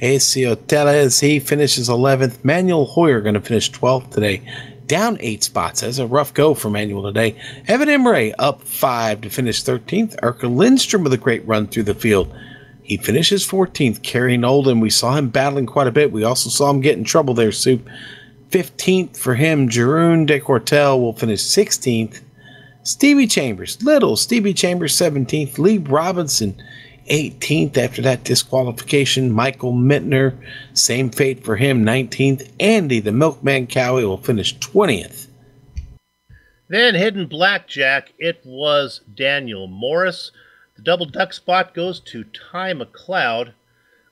Acio Teles, he finishes 11th. Manuel Hoyer going to finish 12th today, down 8 spots. That's a rough go for Manuel today. Evan Imre up 5 to finish 13th. Erka Lindstrom with a great run through the field. He finishes 14th. Kerry Nolden, we saw him battling quite a bit. We also saw him get in trouble there, Soup. 15th for him. Jeroen de Cortel will finish 16th. Stevie Chambers, 17th. Lee Robinson, 18th after that disqualification. Michael Mittner, same fate for him, 19th. Andy, the Milkman Cowie, will finish 20th. Then hidden blackjack, it was Daniel Morris. The double duck spot goes to Ty McLeod.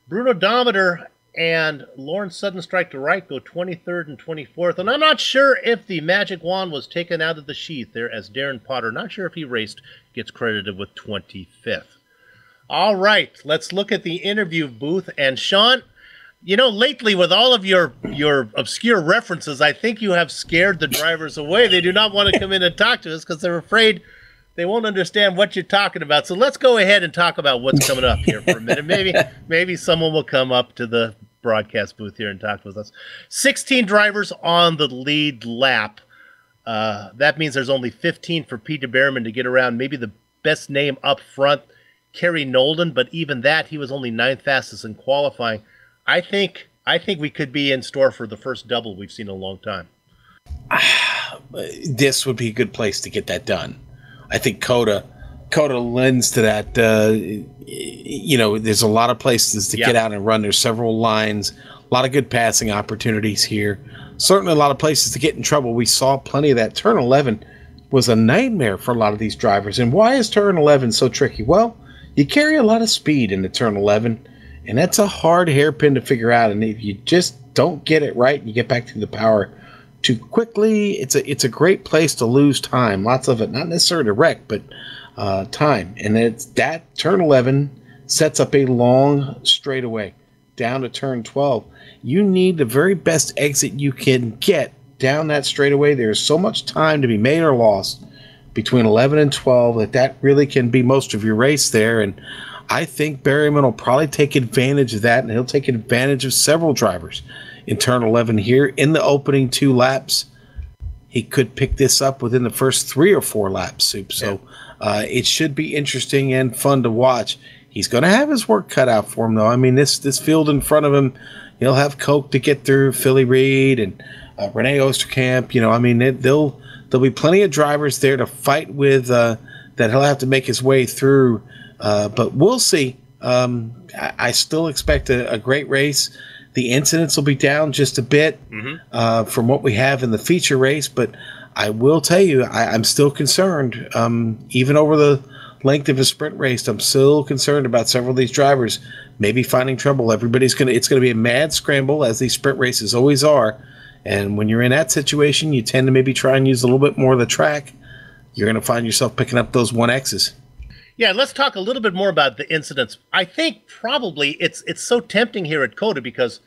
Bruno Dometer and Lawrence Sudden Strike to Right go 23rd and 24th. And I'm not sure if the magic wand was taken out of the sheath there, as Darren Potter, not sure if he raced, gets credited with 25th. All right, let's look at the interview booth. And Sean, you know, lately with all of your obscure references, I think you have scared the drivers away. They do not want to come in and talk to us because they're afraid they won't understand what you're talking about. So let's go ahead and talk about what's coming up here for a minute. Maybe someone will come up to the broadcast booth here and talk with us. 16 drivers on the lead lap. That means there's only 15 for Peter Berryman to get around. Maybe the best name up front, Kerry Nolden, but even that, he was only 9th fastest in qualifying. I think we could be in store for the first double we've seen in a long time. This would be a good place to get that done. I think COTA lends to that. You know, there's a lot of places to get out and run. There's several lines, a lot of good passing opportunities here. Certainly a lot of places to get in trouble. We saw plenty of that. Turn 11 was a nightmare for a lot of these drivers. And why is turn 11 so tricky? Well, you carry a lot of speed into turn 11, and that's a hard hairpin to figure out. And if you just don't get it right, you get back to the power too quickly, it's a great place to lose time. Lots of it, not necessarily to wreck, but time. And it's that turn 11 sets up a long straightaway down to turn 12. You need the very best exit you can get down that straightaway. There's so much time to be made or lost between 11 and 12 that really can be most of your race there. And I think Berryman will probably take advantage of that, and he'll take advantage of several drivers in turn 11 here in the opening 2 laps. He could pick this up within the first 3 or 4 laps, Soup. So it should be interesting and fun to watch. He's going to have his work cut out for him, though. I mean, this field in front of him, he'll have Koch to get through, Philly Reed and Renee Osterkamp. You know, I mean, there'll be plenty of drivers there to fight with that he'll have to make his way through. But we'll see. I still expect a great race. The incidents will be down just a bit from what we have in the feature race, but I will tell you, I'm still concerned. Even over the length of a sprint race, I'm still concerned about several of these drivers maybe finding trouble. It's going to be a mad scramble, as these sprint races always are. And when you're in that situation, you tend to maybe try and use a little bit more of the track. You're going to find yourself picking up those 1Xs. Yeah, let's talk a little bit more about the incidents. I think probably it's so tempting here at COTA because,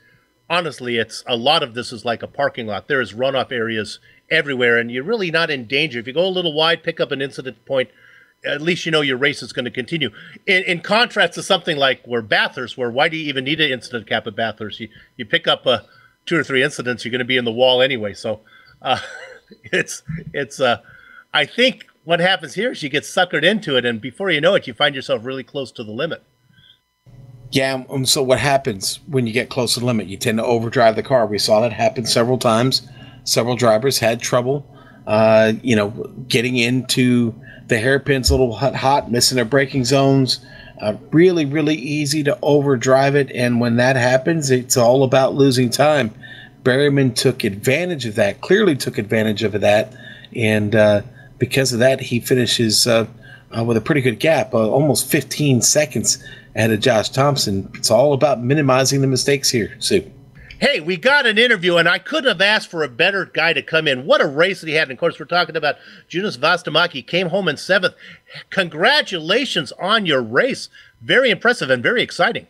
honestly, a lot of this is like a parking lot. There is runoff areas everywhere, and you're really not in danger. If you go a little wide, pick up an incident point, at least you know your race is going to continue. In contrast to something like Bathurst, where why do you even need an incident cap at Bathurst? You pick up 2 or 3 incidents, you're going to be in the wall anyway. So I think what happens here is you get suckered into it, and before you know it, you find yourself really close to the limit. Yeah, so what happens when you get close to the limit? You tend to overdrive the car. We saw that happen several times. Several drivers had trouble, getting into the hairpins a little hot, missing their braking zones. Really, really easy to overdrive it, and when that happens, it's all about losing time. Berryman took advantage of that, clearly took advantage of that, and because of that, he finishes with a pretty good gap, almost 15 seconds ahead of Josh Thompson. It's all about minimizing the mistakes here, Sue. Hey, we got an interview, and I couldn't have asked for a better guy to come in. What a race that he had. And, of course, we're talking about Jonas Vastamaki. Came home in 7th. Congratulations on your race. Very impressive and very exciting.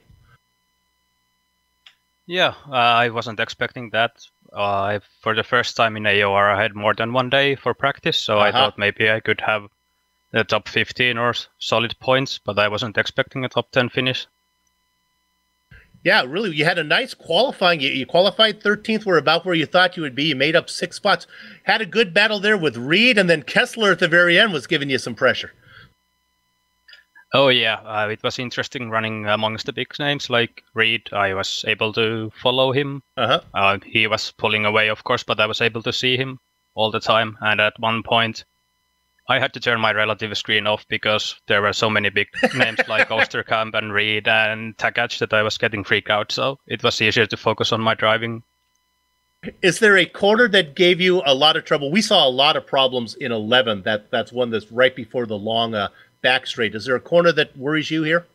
Yeah, I wasn't expecting that. For the first time in AOR, I had more than one day for practice, so I thought maybe I could have the top 15 or solid points, but I wasn't expecting a top 10 finish. Yeah, really, you had a nice qualifying. You qualified 13th, were about where you thought you would be. You made up 6 spots. Had a good battle there with Reed, and then Kessler at the very end was giving you some pressure. Oh yeah, it was interesting running amongst the big names like Reed. I was able to follow him. He was pulling away, of course, but I was able to see him all the time. And at one point, I had to turn my relative screen off because there were so many big names like Osterkamp and Reed and Takach that I was getting freaked out. So it was easier to focus on my driving. Is there a corner that gave you a lot of trouble? We saw a lot of problems in 11. That's one that's right before the long back straight. Is there a corner that worries you here?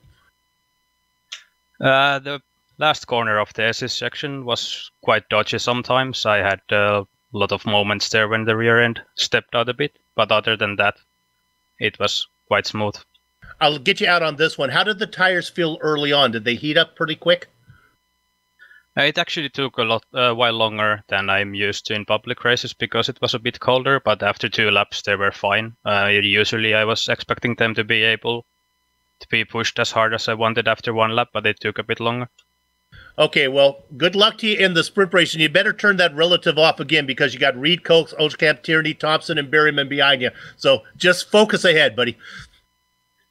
The last corner of the SS section was quite dodgy sometimes. I had a lot of moments there when the rear end stepped out a bit. But other than that, it was quite smooth. I'll get you out on this one. How did the tires feel early on? Did they heat up pretty quick? It actually took a while longer than I'm used to in public races because it was a bit colder, but after 2 laps they were fine. Usually I was expecting them to be able to be pushed as hard as I wanted after 1 lap, but it took a bit longer. Okay, well, good luck to you in the sprint race, and you better turn that relative off again because you got Reed, Coates, Oostkamp, Tierney, Thompson, and Berryman behind you. So just focus ahead, buddy.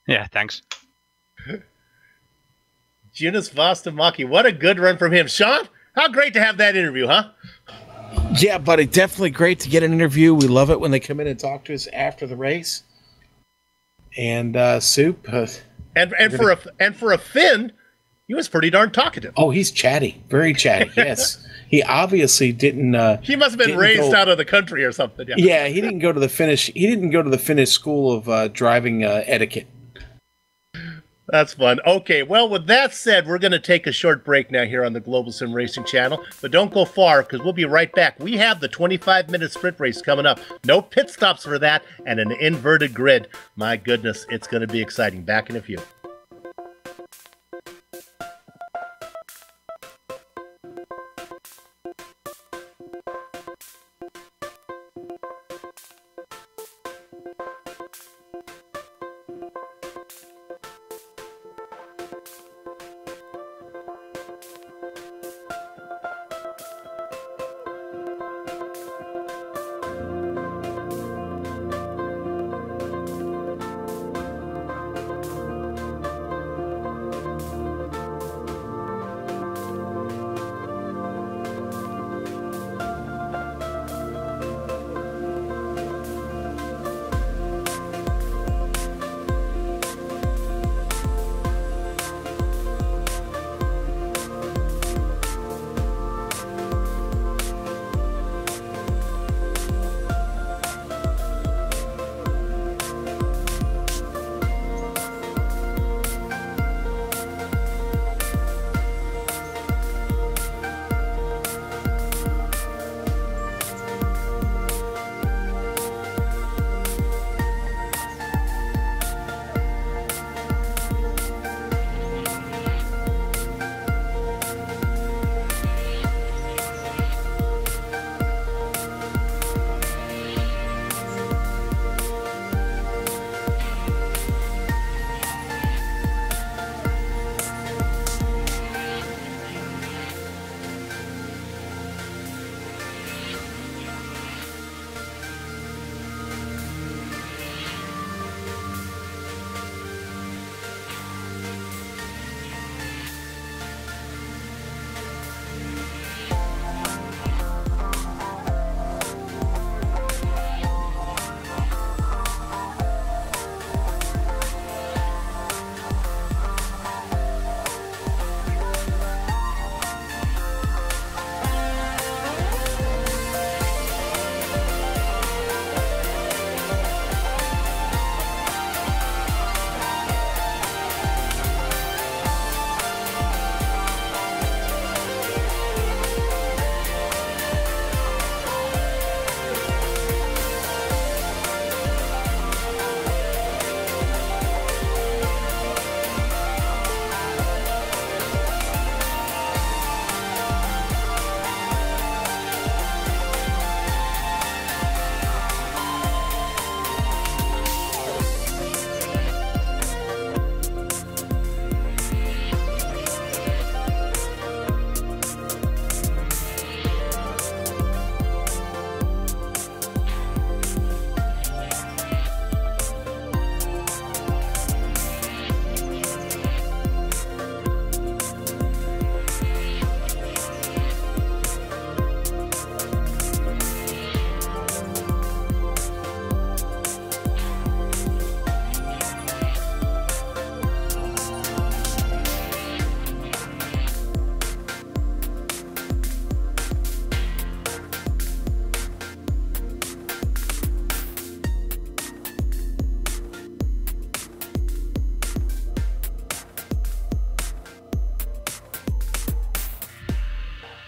Yeah, thanks. Jonas Vastamaki, what a good run from him. Sean, how great to have that interview, huh? Yeah, buddy, definitely great to get an interview. We love it when they come in and talk to us after the race. And Soup. And for a Finn, he was pretty darn talkative. Oh, he's chatty, very chatty. Yes, he obviously didn't. He must have been raised out of the country or something. Yeah, he didn't go to the Finnish. He didn't go to the Finnish school of driving etiquette. That's fun. Okay, well, with that said, we're going to take a short break now here on the Global Sim Racing channel. But don't go far, because we'll be right back. We have the 25-minute sprint race coming up. No pit stops for that, and an inverted grid. My goodness, it's going to be exciting. Back in a few.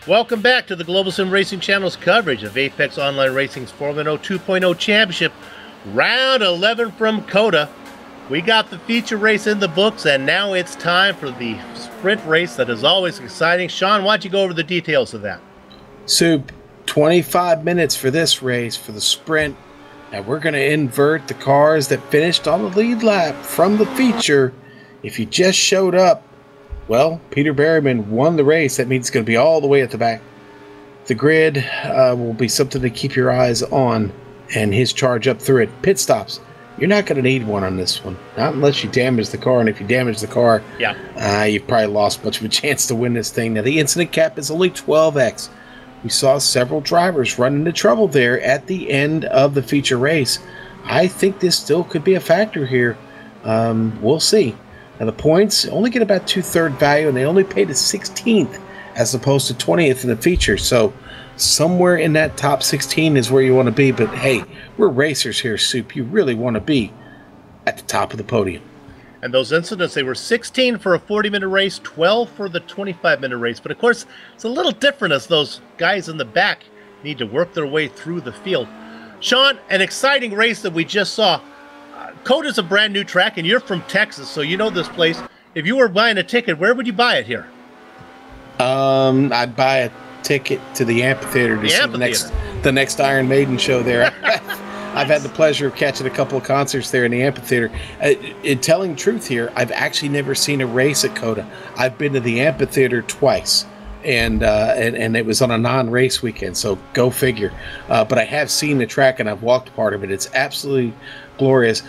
Welcome back to the Global Sim Racing Channel's coverage of Apex Online Racing's Formula Renault 2.0 Championship, round 11 from COTA. We got the feature race in the books, and now it's time for the sprint race that is always exciting. Sean, why don't you go over the details of that? Soup, 25 minutes for this race, for the sprint, and we're going to invert the cars that finished on the lead lap from the feature. If you just showed up, well, Peter Berryman won the race. That means it's going to be all the way at the back. The grid will be something to keep your eyes on, and his charge up through it. Pit stops. You're not going to need one on this one, not unless you damage the car. And if you damage the car, you've probably lost much of a chance to win this thing. Now, the incident cap is only 12x. We saw several drivers run into trouble there at the end of the feature race. I think this still could be a factor here. We'll see. Now, the points only get about 2/3 value, and they only pay to 16th as opposed to 20th in the feature. So somewhere in that top 16 is where you want to be. But hey, we're racers here, Soup. You really want to be at the top of the podium. And those incidents, they were 16 for a 40-minute race, 12 for the 25-minute race. But of course, it's a little different as those guys in the back need to work their way through the field. Sean, an exciting race that we just saw. COTA's a brand new track, and you're from Texas, so you know this place. If you were buying a ticket, where would you buy it here? I'd buy a ticket to the amphitheater to see the next Iron Maiden show there. I've had the pleasure of catching a couple of concerts there in the amphitheater. Telling truth here, I've actually never seen a race at COTA. I've been to the amphitheater twice, and it was on a non-race weekend, so go figure. But I have seen the track, and I've walked part of it. It's absolutely glorious.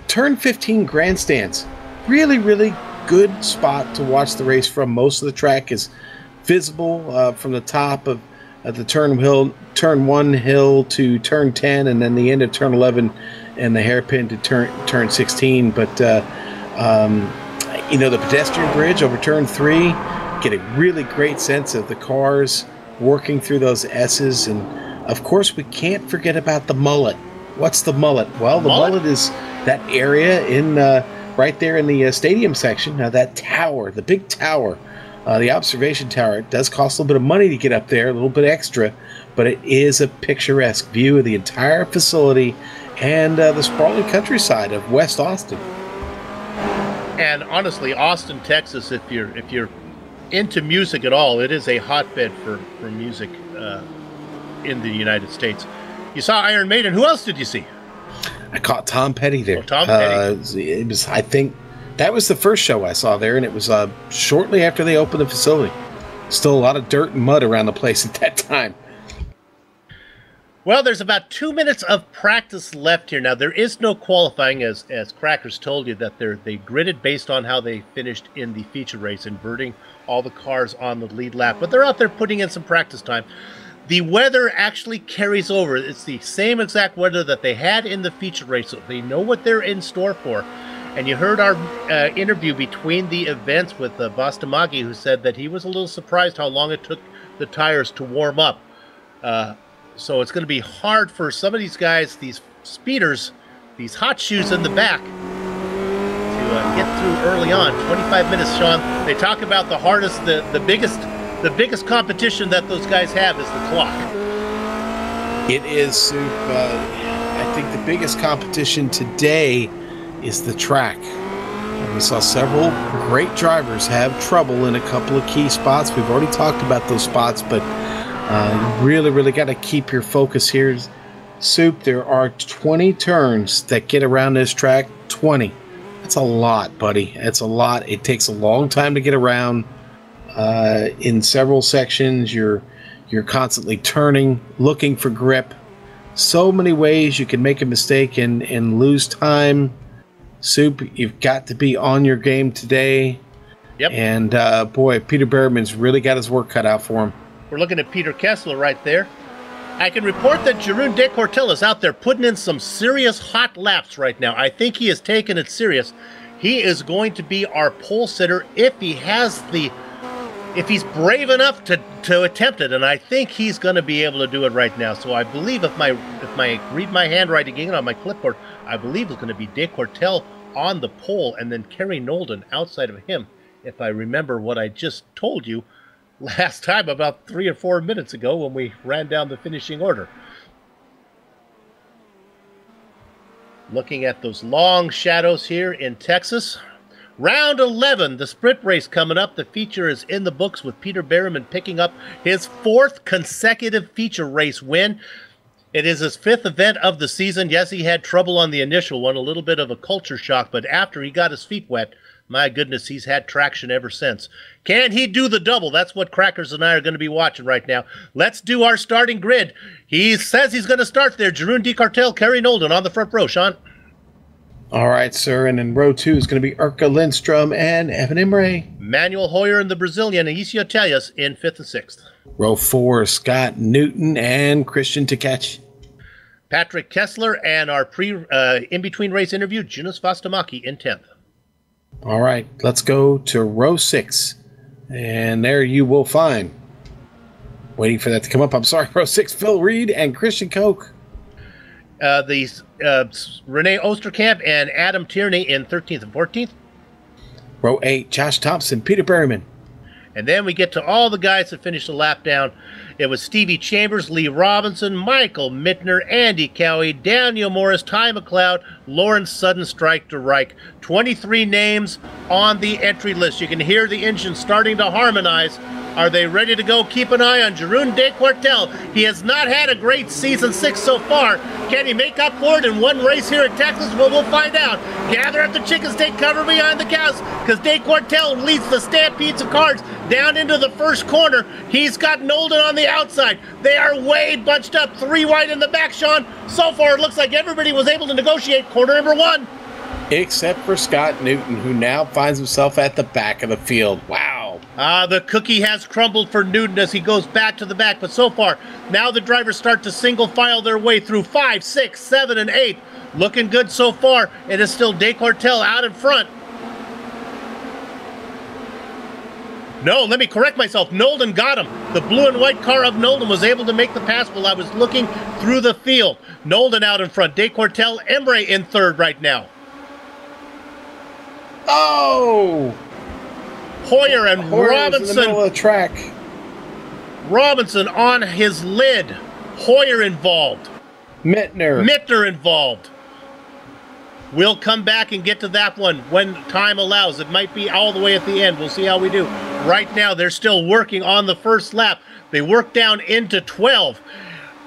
Turn 15 grandstands. Really, really good spot to watch the race from. Most of the track is visible from the top of the turn 1 hill to turn 10, and then the end of turn 11 and the hairpin to turn 16. But the pedestrian bridge over turn 3, get a really great sense of the cars working through those S's. And of course, we can't forget about the mullet. What's the mullet? Well, the mullet is that area in right there in the stadium section. Now, that tower, the big tower, the observation tower, it does cost a little bit of money to get up there, a little bit extra, but it is a picturesque view of the entire facility and the sprawling countryside of West Austin. And honestly, Austin, Texas, if you're into music at all, it is a hotbed for music in the United States. You saw Iron Maiden. Who else did you see? I caught Tom Petty there. Oh, Tom Petty. It was, I think, that was the first show I saw there, and it was shortly after they opened the facility. Still a lot of dirt and mud around the place at that time. Well, there's about 2 minutes of practice left here. Now, there is no qualifying, as Crackers told you, that they gridded based on how they finished in the feature race, inverting all the cars on the lead lap. But they're out there putting in some practice time. The weather actually carries over. It's the same exact weather that they had in the feature race, so they know what they're in store for. And you heard our interview between the events with Bastamagi, who said that he was a little surprised how long it took the tires to warm up. So it's going to be hard for some of these guys, these speeders, these hot shoes in the back, to get through early on. 25 minutes, Sean. They talk about the hardest, the biggest competition that those guys have is the clock. It is, Soup. I think the biggest competition today is the track. We saw several great drivers have trouble in a couple of key spots. We've already talked about those spots, but you really got to keep your focus here. Soup, there are 20 turns that get around this track. 20. That's a lot, buddy. That's a lot. It takes a long time to get around. In several sections, you're constantly turning, looking for grip. So many ways you can make a mistake and lose time. Soup, you've got to be on your game today. Yep. And boy, Peter Berryman's really got his work cut out for him. We're looking at Peter Kessler right there. I can report that Jeroen de Cortel is out there putting in some serious hot laps right now. I think he is taking it serious. He is going to be our pole sitter if he's brave enough to attempt it, and I think he's going to be able to do it right now. So I believe if I read my handwriting again on my clipboard, I believe it's going to be De Cortel on the pole, and then Kerry Nolden outside of him. If I remember what I just told you, last time about 3 or 4 minutes ago when we ran down the finishing order. Looking at those long shadows here in Texas. Round 11, the sprint race coming up. The feature is in the books with Peter Berryman picking up his 4th consecutive feature race win. It is his 5th event of the season. Yes, he had trouble on the initial one, a little bit of a culture shock, but after he got his feet wet, my goodness, he's had traction ever since. Can he do the double? That's what Crackers and I are going to be watching right now. Let's do our starting grid. He says he's going to start there. Jeroen de Cartel, Kerry Nolden on the front row. Sean? All right, sir. And in row 2 is going to be Urka Lindstrom and Evan Imre. Manuel Hoyer and the Brazilian, Aisio Tellas in 5th and 6th. Row 4, Scott Newton and Christian Tkach. Patrick Kessler and our in-between race interview, Jonas Vastamaki in 10th. All right, let's go to row 6. And there you will find, waiting for that to come up, I'm sorry, row 6, Phil Reed and Christian Koch. Renee Osterkamp and Adam Tierney in 13th and 14th. Row 8, Josh Thompson, Peter Berryman. And then we get to all the guys that finished the lap down. It was Stevie Chambers, Lee Robinson, Michael Mittner, Andy Cowie, Daniel Morris, Ty McLeod, Lawrence Sudden, Strike to Reich. 23 names on the entry list. You can hear the engine starting to harmonize. Are they ready to go? Keep an eye on Jeroen de Cartel. He has not had a great season 6 so far. Can he make up for it in one race here at Texas? Well, we'll find out. Gather at the chickens, take cover behind the cows, because de Cartel leads the stampedes of cars down into the first corner. He's got Nolden on the outside. They are way bunched up, 3 wide in the back, Sean. So far, it looks like everybody was able to negotiate corner number 1. Except for Scott Newton, who now finds himself at the back of the field. Wow. The cookie has crumbled for Newton as he goes back to the back. But so far, now the drivers start to single file their way through 5, 6, 7, and 8. Looking good so far. It is still de Cartel out in front. No, let me correct myself. Nolden got him. The blue and white car of Nolden was able to make the pass while I was looking through the field. Nolden out in front. De Cartel, Emre in 3rd right now. Oh! Hoyer and Robinson. In the middle of the track. Robinson on his lid. Hoyer involved. Mittner involved. We'll come back and get to that one when time allows. It might be all the way at the end. We'll see how we do. Right now, they're still working on the first lap. They work down into 12.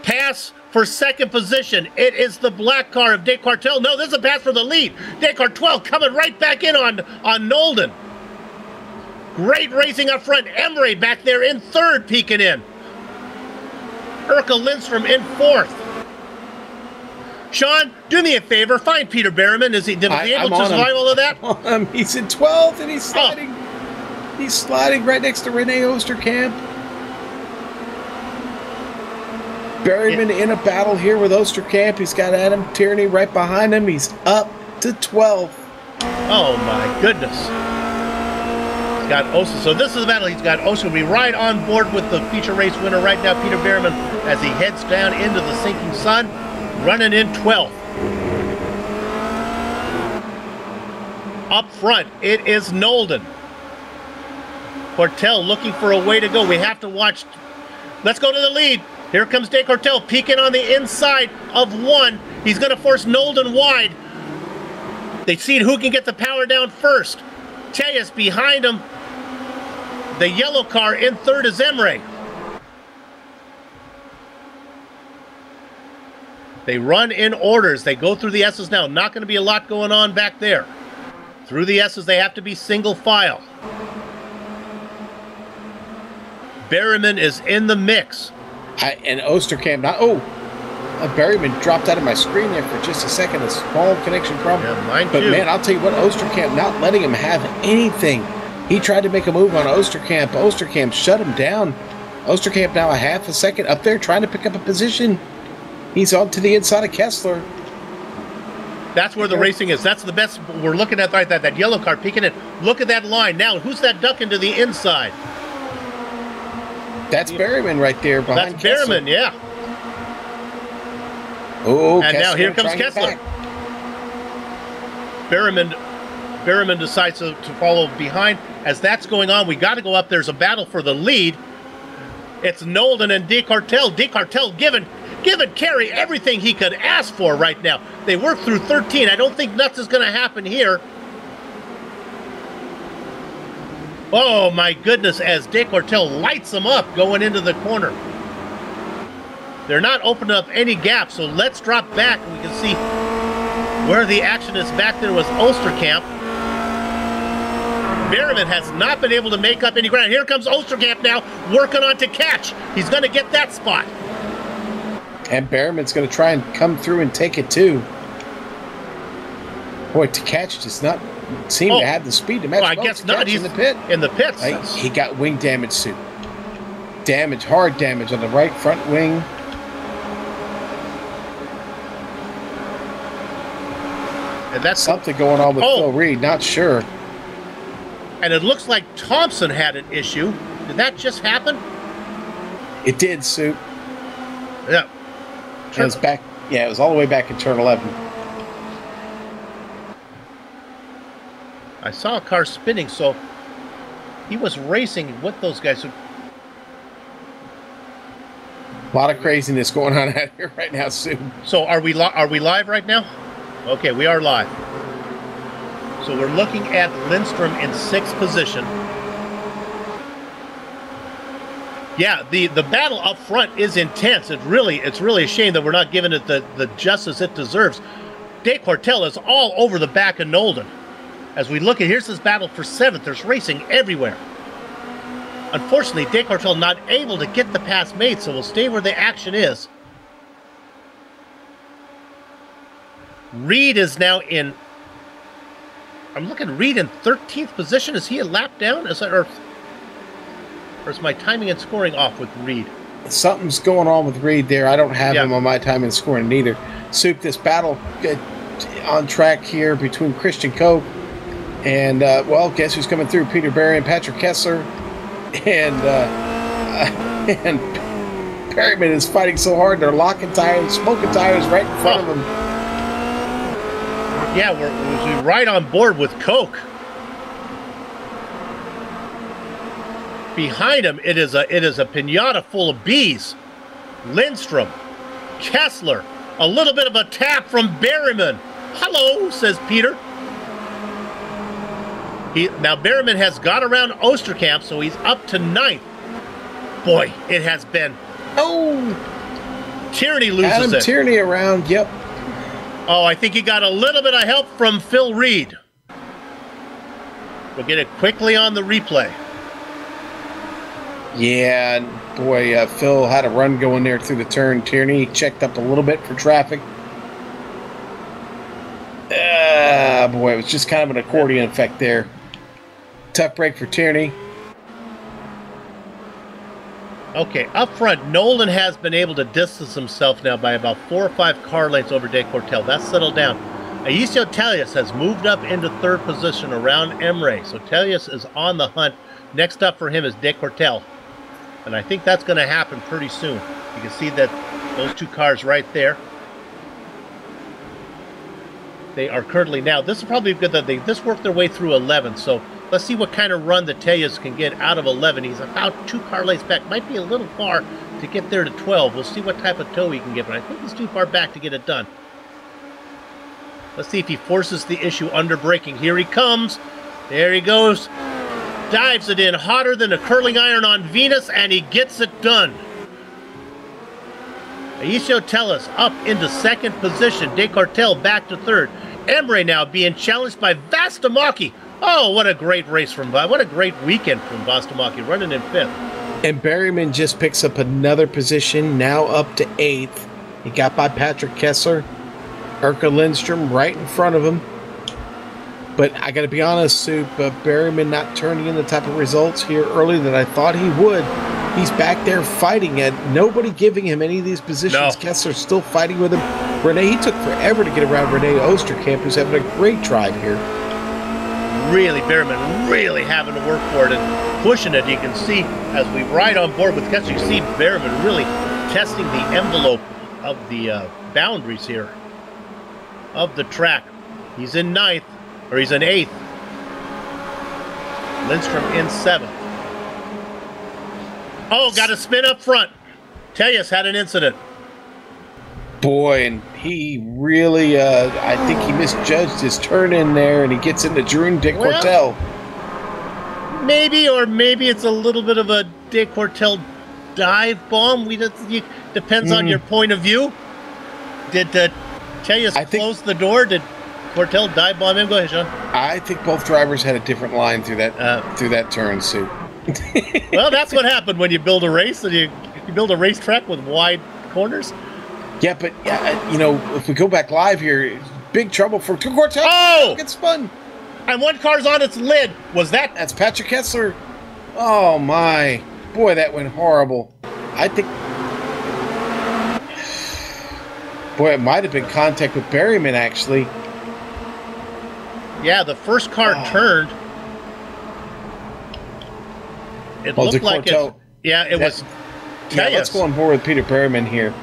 Pass for 2nd position. It is the black car of de Cartel. No, this is a pass for the lead. De Cartel coming right back in on Nolden. Great racing up front. Emre back there in 3rd, peeking in. Urka Lindstrom in 4th. Sean, do me a favor. Find Peter Berryman. Is he able to survive all of that? He's in 12th and he's sliding. Oh. He's sliding right next to Renee Osterkamp. Berryman in a battle here with Osterkamp. He's got Adam Tierney right behind him. He's up to 12th. Oh my goodness. Got Osa. So this is the battle. He's got Osa. We right on board with the feature race winner right now, Peter Berryman, as he heads down into the sinking sun, running in 12th. Up front, it is Nolden. Cartel looking for a way to go. We have to watch. Let's go to the lead. Here comes de Cartel peeking on the inside of 1. He's going to force Nolden wide. They've seen who can get the power down first. Tellas behind him. The yellow car in 3rd is Emre. They run in orders. They go through the S's now. Not going to be a lot going on back there. Through the S's, they have to be single file. Berryman is in the mix. And Osterkamp not. Berryman dropped out of my screen there for just a second. A small connection problem. Yeah, mine but too. Man, I'll tell you what, Osterkamp not letting him have anything. He tried to make a move on Osterkamp. Osterkamp shut him down. Osterkamp now a half a second up there trying to pick up a position. He's on to the inside of Kessler. That's where the racing is. That's the best. We're looking at right that yellow car peeking in. Look at that line. Now, who's that ducking to the inside? That's Berryman right there behind Kessler. Berryman, yeah. Oh, and Kessler now here comes Kessler. Berryman decides to follow behind. As that's going on, we got to go up. There's a battle for the lead. It's Nolden and DeCartel. DeCartel giving Kerry everything he could ask for right now. They work through 13. I don't think nuts is going to happen here. Oh my goodness, as DeCartel lights them up going into the corner. They're not opening up any gaps, so let's drop back. We can see where the action is back there was Osterkamp. Merriman has not been able to make up any ground. Here comes Osterkamp now, working on to catch. He's going to get that spot. And Berriman's going to try and come through and take it too. Boy, to catch does not seem to have the speed to match. Well, I guess not. He's in the pit. In the pits. He got wing damage, Sue. Damage, hard damage on the right front wing. And that's something going on with Phil Reed. Not sure. And it looks like Thompson had an issue. Did that just happen? It did, Sue. Yeah. It was back. Yeah, it was all the way back in turn 11. I saw a car spinning, so he was racing with those guys. A lot of craziness going on out here right now, Sue. So are we live right now? Okay, we are live. So we're looking at Lindstrom in 6th position. Yeah, the battle up front is intense. It's really a shame that we're not giving it the justice it deserves. DeCartel is all over the back of Nolden. As we look at, here's this battle for 7th. There's racing everywhere. Unfortunately, DeCartel not able to get the pass made, so we'll stay where the action is. Reed is now in... I'm looking at Reed in 13th position. Is he a lap down? Or is my timing and scoring off with Reed? Something's going on with Reed there. I don't have him on my timing and scoring either. Soup, this battle on track here between Christian Koch and, well, guess who's coming through? Peter Berry and Patrick Kessler. And Perryman is fighting so hard. They're locking tires, smoking tires right in front of them. Yeah, we're right on board with Koch. Behind him, it is a pinata full of bees. Lindstrom, Kessler, a little bit of a tap from Berryman. Hello, says Peter. Now Berryman has got around Osterkamp, so he's up to 9th. Boy, it has been. Oh, Tierney loses Adam it. Tierney around. Yep. Oh, I think he got a little bit of help from Phil Reed. We'll get it quickly on the replay. Yeah, boy, Phil had a run going there through the turn. Tierney checked up a little bit for traffic. Boy, it was just kind of an accordion effect there. Tough break for Tierney. Okay, up front, Nolan has been able to distance himself now by about 4 or 5 car lengths over DeCartel. That's settled down. Aisio Telius has moved up into 3rd position around Emre. So Telius is on the hunt. Next up for him is DeCartel. And I think that's going to happen pretty soon. You can see that those 2 cars right there. They are currently now. This is probably good that they just worked their way through 11. So let's see what kind of run the Telius can get out of 11. He's about 2 car lengths back. Might be a little far to get there to 12. We'll see what type of tow he can get, but I think he's too far back to get it done. Let's see if he forces the issue under braking. Here he comes. There he goes. Dives it in hotter than a curling iron on Venus, and he gets it done. Aisio Telius up into 2nd position. DeCartel back to 3rd. Emre now being challenged by Vastamaki. Oh, what a great race from what a great weekend from Vastamaki, running in 5th. And Berryman just picks up another position, now up to 8th. He got by Patrick Kessler, Erka Lindstrom right in front of him. But I got to be honest, Soup, Berryman not turning in the type of results here early that I thought he would. He's back there fighting it. Nobody giving him any of these positions. No. Kessler's still fighting with him. Renee, he took forever to get around Renee Osterkamp, who's having a great drive here. Really, Berryman really having to work for it and pushing it. You can see as we ride on board with Kessler, you see Berryman really testing the envelope of the boundaries here of the track. He's in 9th, or he's in 8th. Lindstrom in 7th. Oh, got a spin up front. Tellius had an incident. Boy, and he really, I think he misjudged his turn in there, and he gets into Drew de Courtel. Maybe, or maybe it's a little bit of a de Courtel dive bomb. Depends on your point of view. Did Tellius close the door? Did Courtel dive bomb him? Go ahead, Sean. I think both drivers had a different line through that turn, Sue. Well, that's what happened when you build a race and you build a racetrack with wide corners. Yeah, but if we go back live here, big trouble for Courtel. Oh, it's fun. And one car's on its lid. That's Patrick Kessler. Oh my, boy, that went horrible. I think, boy, it might have been contact with Berryman actually. Yeah, the first car turned. It looked like it. Yeah, it was. Yeah, let's go on board with Peter Berryman here.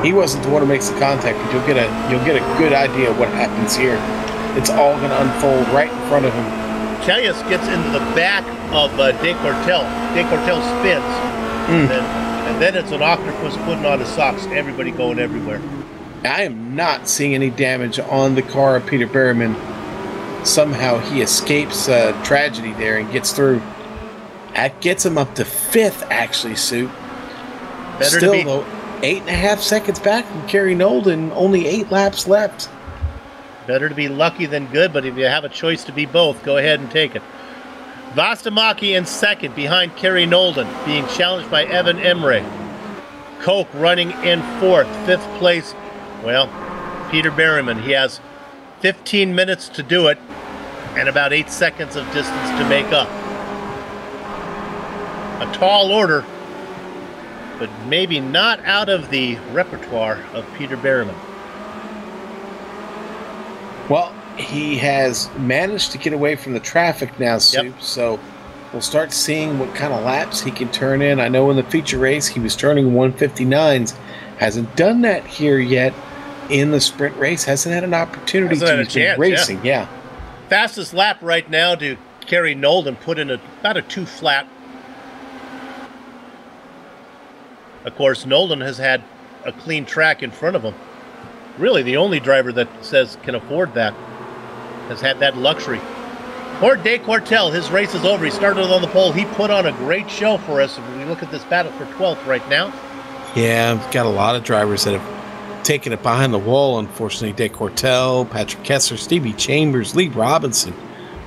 He wasn't the one who makes the contact, but you'll get a good idea of what happens here. It's all going to unfold right in front of him. Tellius gets into the back of de Courtel. De Courtel spins, and then it's an octopus putting on his socks. Everybody going everywhere. I am not seeing any damage on the car of Peter Berryman. Somehow he escapes tragedy there and gets through. That gets him up to 5th, actually, Sue. Still, though, 8.5 seconds back from Kerry Nolden, only 8 laps left. Better to be lucky than good, but if you have a choice to be both, go ahead and take it. Vastamaki in 2nd, behind Kerry Nolden, being challenged by Evan Emre. Koch running in 4th, 5th place. Well, Peter Berryman, he has 15 minutes to do it, and about 8 seconds of distance to make up. A tall order, but maybe not out of the repertoire of Peter Berryman. Well, he has managed to get away from the traffic now, Sue, so we'll start seeing what kind of laps he can turn in. I know in the feature race he was turning 159s. Hasn't done that here yet in the sprint race. Hasn't had an opportunity to. He's been racing, yeah. Fastest lap right now to Kerry Nolden, put in about a 2 flat. Of course, Nolden has had a clean track in front of him. Really, the only driver that can afford that has had that luxury. Or de Courtel, his race is over. He started on the pole. He put on a great show for us. If we look at this battle for 12th right now. Yeah, we've got a lot of drivers that have taken it behind the wall, unfortunately. De Courtel, Patrick Kessler, Stevie Chambers, Lee Robinson,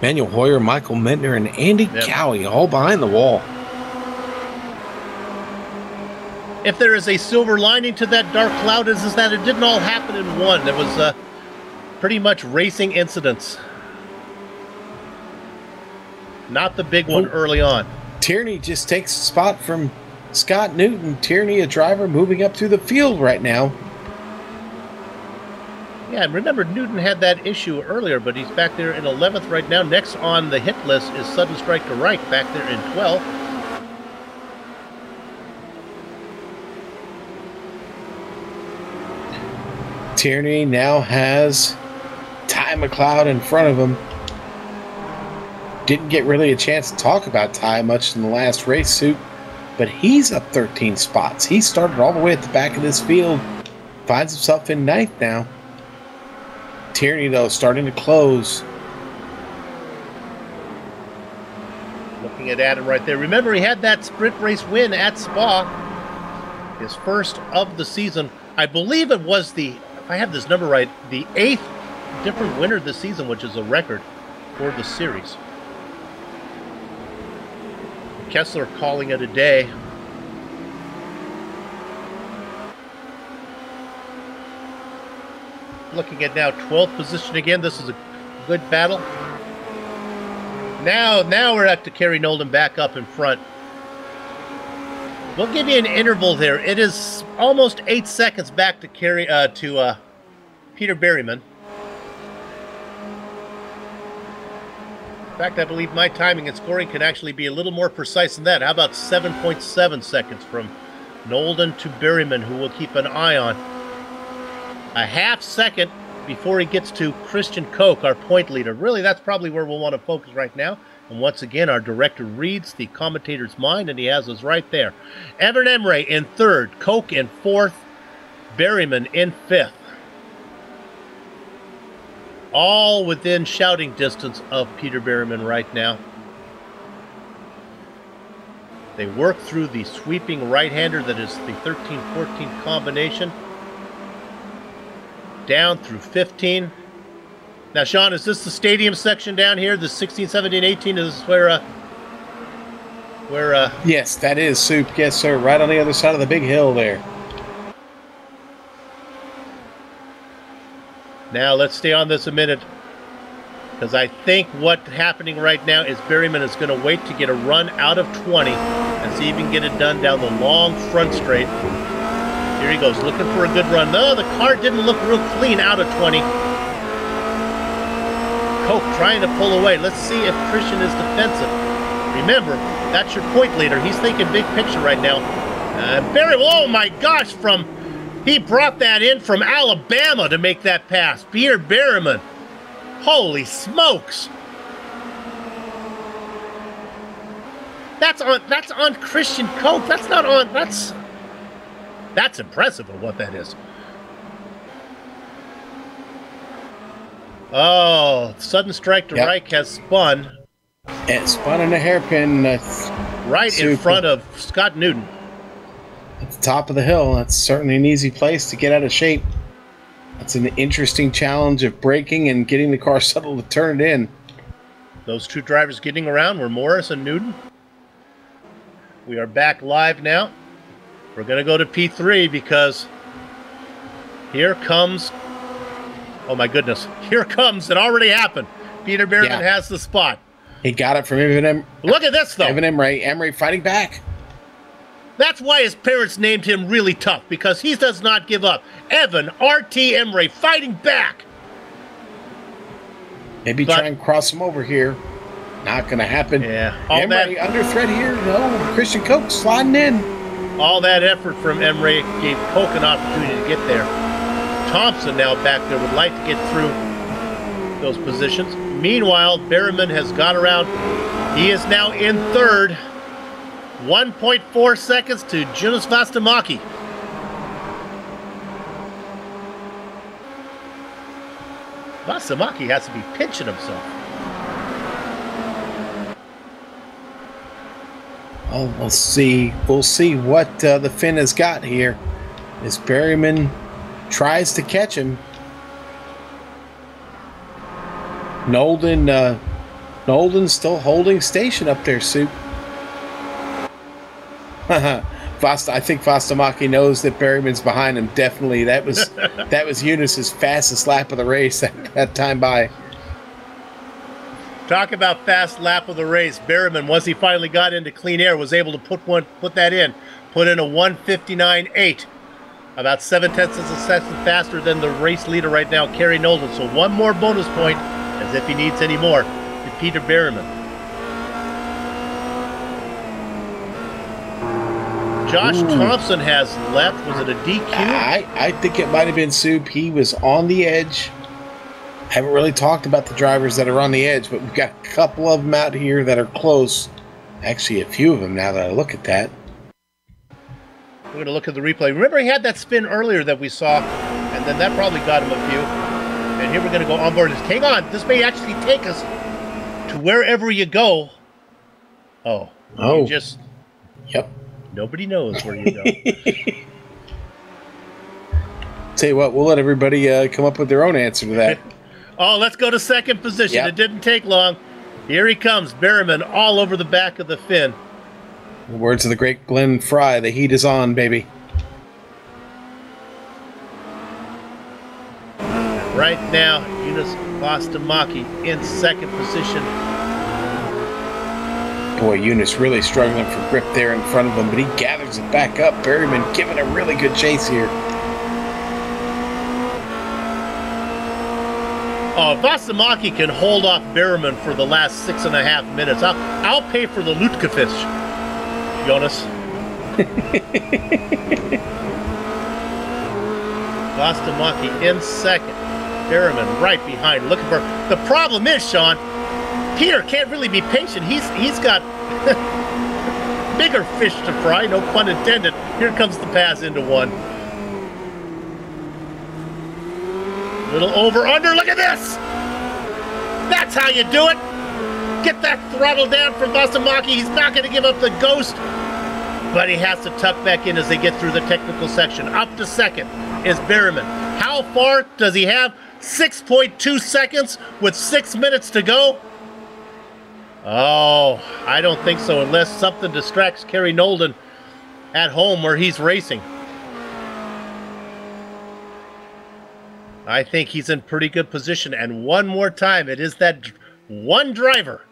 Manuel Hoyer, Michael Mentner, and Andy Cowie, all behind the wall. If there is a silver lining to that dark cloud, is that it didn't all happen in one. It was pretty much racing incidents. Not the big one early on. Tierney just takes a spot from Scott Newton. Tierney, a driver moving up through the field right now. Yeah, and remember, Newton had that issue earlier, but he's back there in 11th right now. Next on the hit list is Sudden Strike to Right, back there in 12th. Tierney now has Ty McLeod in front of him. Didn't get really a chance to talk about Ty much in the last race, Suit, but he's up 13 spots. He started all the way at the back of this field, finds himself in 9th now. Tierney, though, starting to close. Looking at Adam right there. Remember, he had that sprint race win at Spa. His first of the season. I believe it was if I have this number right, the 8th different winner this season, which is a record for the series. Kessler calling it a day. Looking at now 12th position again. This is a good battle. Now we're up to Kerry Nolden back up in front. We'll give you an interval there. It is almost 8 seconds back to Peter Berryman. In fact, I believe my timing and scoring can actually be a little more precise than that. How about 7.7 seconds from Nolden to Berryman, who we'll keep an eye on. A half second before he gets to Christian Koch, our point leader. Really, that's probably where we'll want to focus right now. And once again, our director reads the commentator's mind, and he has us right there. Evan Emre in third, Koch in fourth, Berryman in fifth. All within shouting distance of Peter Berryman right now. They work through the sweeping right-hander that is the 13-14 combination. Down through 15. Now, Sean, is this the stadium section down here? The 16, 17, 18 is where Yes, that is, Soup. Yes, sir. Right on the other side of the big hill there. Now, let's stay on this a minute. Because I think what's happening right now is Berryman is going to wait to get a run out of 20 and see if he can get it done down the long front straight. Here he goes, looking for a good run. No, the car didn't look real clean out of 20. Koch trying to pull away. Let's see if Christian is defensive. Remember, that's your point leader. He's thinking big picture right now. Berryman, oh my gosh, he brought that in from Alabama to make that pass. Peter Berryman. Holy smokes! That's on Christian Koch. That's not on. That's impressive of what that is. Oh, sudden strike to Reich has spun. It spun in a hairpin. Right in front of Scott Newton. At the top of the hill. That's certainly an easy place to get out of shape. That's an interesting challenge of braking and getting the car settled to turn it in. Those two drivers getting around were Morris and Newton. We are back live now. We're going to go to P3 because here comes... Oh my goodness. Here comes, it already happened. Peter Berryman has the spot. He got it from Evan. Look at this though. Evan Emre fighting back. That's why his parents named him Really Tough, because he does not give up. Evan R.T. Emre fighting back. Maybe try and cross him over here. Not going to happen. Yeah. Emre under threat here. No, Christian Koch sliding in. All that effort from Emre gave Koch an opportunity to get there. Thompson now back there would like to get through those positions. Meanwhile, Berryman has got around. He is now in third. 1.4 seconds to Jonas Vastamaki. Vastamaki has to be pinching himself. Oh, we'll see. We'll see what the Finn has got here. As Berryman tries to catch him. Nolden's still holding station up there, Soup. I think Vastamaki knows that Berryman's behind him. Definitely, that was Eunice's fastest lap of the race that time by. Talk about fast lap of the race. Berryman, once he finally got into clean air, was able to put that in. Put in a 1:59.8, about 0.7 of a second faster than the race leader right now, Kerry Nolden. So one more bonus point, as if he needs any more, to Peter Berryman. Josh Thompson has left. Was it a DQ? I think it might have been Soup. He was on the edge. Haven't really talked about the drivers that are on the edge, but we've got a couple of them out here that are close. Actually, a few of them now that I look at that. We're going to look at the replay. Remember, he had that spin earlier that we saw, and then that probably got him a few. And here we're going to go on board. Hang on. This may actually take us to wherever you go. Oh. You just... Yep. Nobody knows where you go. Tell you what, we'll let everybody come up with their own answer to that. Oh, let's go to second position. Yep. It didn't take long. Here he comes, Berryman, all over the back of the Finn. The words of the great Glenn Fry, the heat is on, baby. Right now, Eunice Vastamaki in second position. Boy, Eunice really struggling for grip there in front of him, but he gathers it back up. Berryman giving a really good chase here. Oh, Vastamaki can hold off Berryman for the last 6.5 minutes. I'll pay for the Lutkefish, Jonas. Vastamaki in second. Berryman right behind, looking for... The problem is, Sean, Peter can't really be patient. He's got bigger fish to fry, no pun intended. Here comes the pass into one. Little over under. Look at this. That's how you do it. Get that throttle down for Vastamaki. He's not going to give up the ghost, but he has to tuck back in as they get through the technical section. Up to second is Berryman. How far does he have? 6.2 seconds with 6 minutes to go. Oh, I don't think so, unless something distracts Kerry Nolden at home where he's racing. I think he's in pretty good position, and one more time, it is that one driver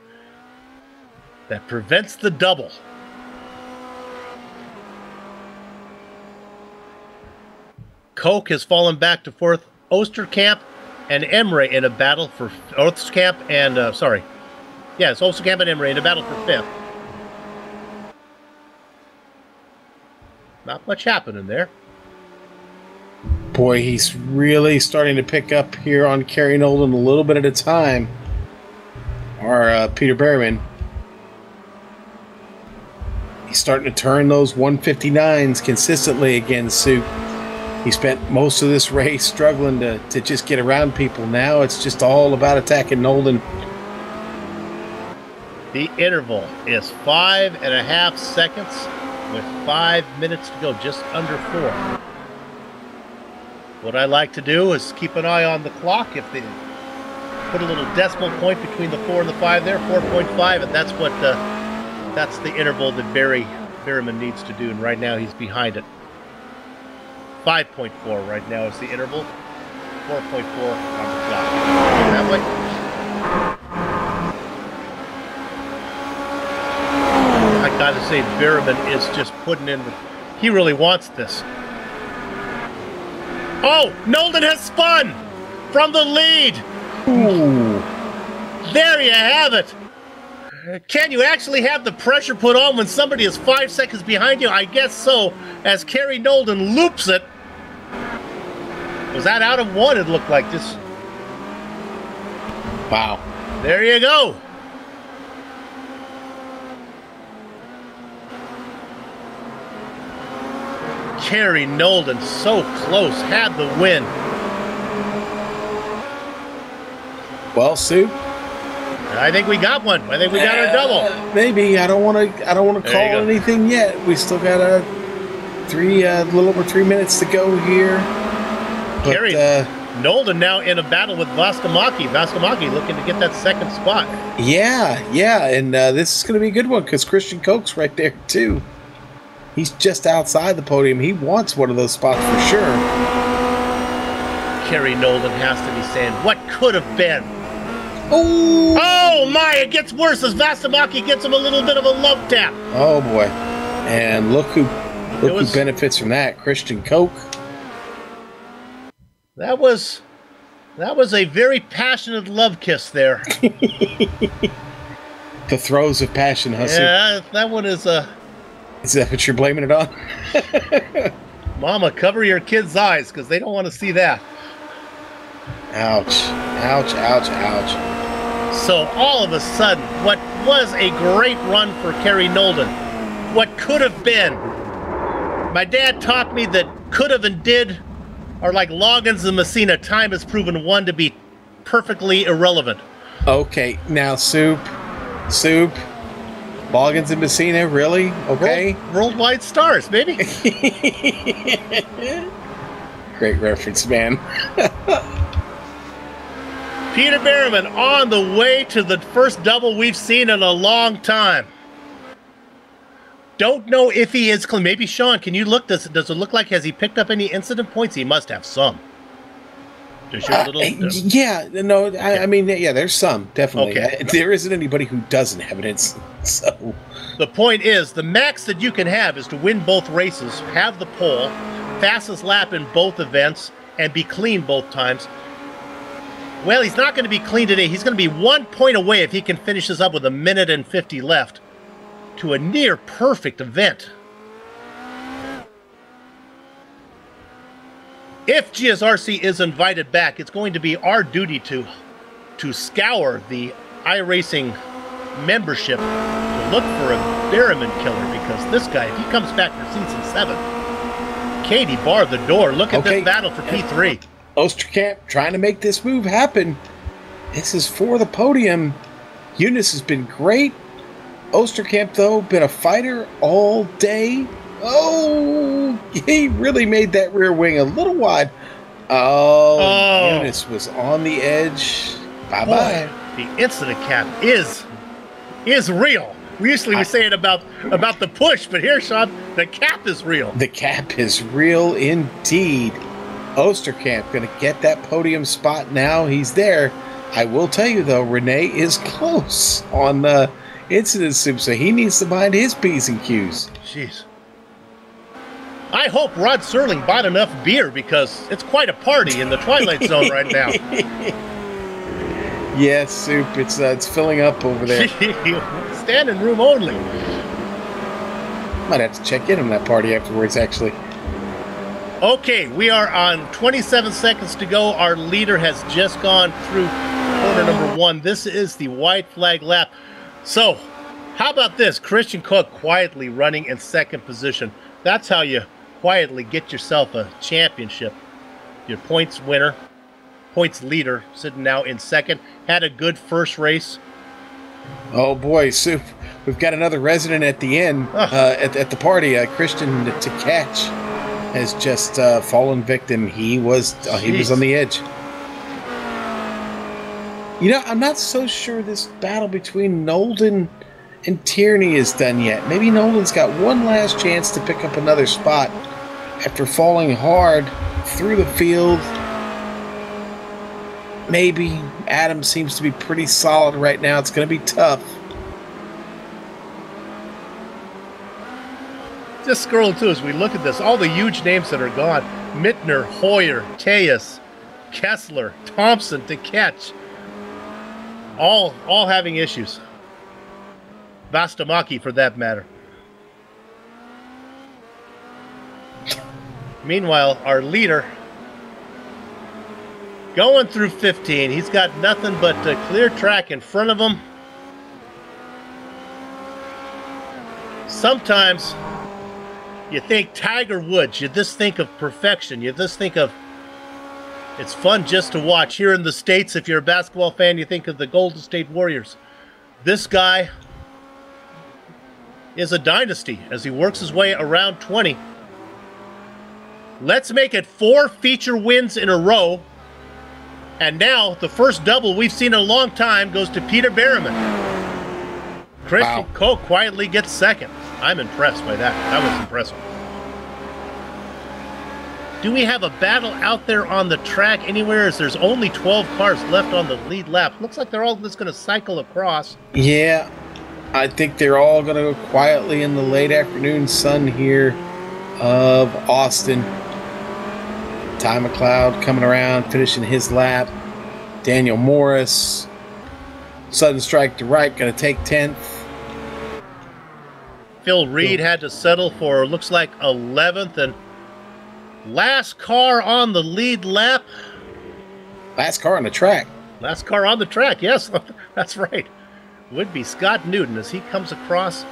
that prevents the double. Koch has fallen back to fourth. Osterkamp and Emre in a battle for Osterkamp and it's Osterkamp and Emre in a battle for fifth. Not much happening there. Boy, he's really starting to pick up here on Kerry Nolden a little bit at a time. Or Peter Berryman. He's starting to turn those 159s consistently again, Soup. He spent most of this race struggling to just get around people. Now it's just all about attacking Nolden. The interval is 5.5 seconds with 5 minutes to go, just under 4. What I like to do is keep an eye on the clock. If they put a little decimal point between the 4 and the 5 there, 4.5, and that's what that's the interval that Berryman needs to do, and right now he's behind it. 5.4 right now is the interval. 4.4 on the clock. That way. I gotta say, Berryman is just putting in. He really wants this. Oh, Nolden has spun from the lead. Ooh. There you have it. Can you actually have the pressure put on when somebody is 5 seconds behind you? I guess so, as Kerry Nolden loops it. Was that out of one? It looked like this. Wow. There you go. Kerry Nolden so close, had the win. Well, Sue, I think we got one. I think we got our double. Maybe. I don't want to call anything yet. We still got a little over 3 minutes to go here. But, Kerry Nolden now in a battle with Vastamaki. Vastamaki looking to get that second spot. Yeah, and this is going to be a good one because Christian Koch's right there too. He's just outside the podium. He wants one of those spots for sure. Kerry Nolden has to be saying, what could have been? Ooh. Oh my, it gets worse as Vastamaki gets him a little bit of a love tap. Oh boy. And look who benefits from that, Christian Koch. That was a very passionate love kiss there. The throes of passion, huh? Yeah, that one is Is that what you're blaming it on? Mama, cover your kids' eyes because they don't want to see that. Ouch. Ouch, ouch, ouch. So all of a sudden, what was a great run for Kerry Nolden, what could have been. My dad taught me that could have and did are like Loggins and Messina. Time has proven one to be perfectly irrelevant. Okay, now Soup. Loggins and Messina, really? Okay. Worldwide stars, baby. Great reference, man. Peter Berryman on the way to the first double we've seen in a long time. Don't know if he is clean. Maybe Sean, can you look? Does it look like, has he picked up any incident points? He must have some. I mean, there's some, definitely. Okay. There isn't anybody who doesn't have an incident, so. The point is, the max that you can have is to win both races, have the pole, fastest lap in both events, and be clean both times. Well, he's not going to be clean today. He's going to be 1 point away if he can finish this up with 1 minute and 50 left to a near perfect event. If GSRC is invited back, it's going to be our duty to scour the iRacing membership to look for a Berryman killer, because this guy, if he comes back for season 7, Katie barred the door. Look at this battle for P3. Oosterkamp trying to make this move happen. This is for the podium. Eunice has been great. Oosterkamp, though, been a fighter all day. Oh, he really made that rear wing a little wide. Oh. Eunice was on the edge. Bye-bye. The incident cap is real. We usually say it about the push, but here, Sean, the cap is real. The cap is real indeed. Oosterkamp going to get that podium spot now. He's there. I will tell you, though, Renee is close on the incident soup, so he needs to mind his P's and Q's. Jeez. I hope Rod Serling bought enough beer, because it's quite a party in the Twilight Zone right now. Yes, Soup, it's filling up over there. Standing room only. Might have to check in on that party afterwards, actually. Okay, we are on 27 seconds to go. Our leader has just gone through corner number 1. This is the white flag lap. So, how about this? Christian Cook quietly running in second position. That's how you quietly get yourself a championship. Your points winner, points leader, sitting now in second. Had a good first race. Oh boy, Soup. We've got another resident at the end, at the party. Christian to catch has just fallen victim. He was on the edge. You know, I'm not so sure this battle between Nolden and Tierney is done yet. Maybe Nolden's got one last chance to pick up another spot after falling hard through the field. Maybe. Adam seems to be pretty solid right now. It's going to be tough. Just scrolling through as we look at this, all the huge names that are gone. Mittner, Hoyer, Tejas, Kessler, Thompson to catch. All having issues. Vastamaki, for that matter. Meanwhile, our leader going through 15. He's got nothing but a clear track in front of him. Sometimes you think Tiger Woods, you just think of perfection. You just think of it's fun just to watch. Here in the States, if you're a basketball fan, you think of the Golden State Warriors. This guy is a dynasty as he works his way around 20. Let's make it 4 feature wins in a row. And now the first double we've seen in a long time goes to Peter Berryman. Christian Koch quietly gets second. I'm impressed by that. That was impressive. Do we have a battle out there on the track anywhere, as there's only 12 cars left on the lead lap? Looks like they're all just going to cycle across. Yeah, I think they're all going to go quietly in the late afternoon sun here of Austin. Ty McLeod coming around, finishing his lap. Daniel Morris, sudden strike to right, going to take 10th. Phil Reed had to settle for, looks like, 11th, and last car on the lead lap. Last car on the track. Last car on the track, yes, that's right. Would be Scott Newton as he comes across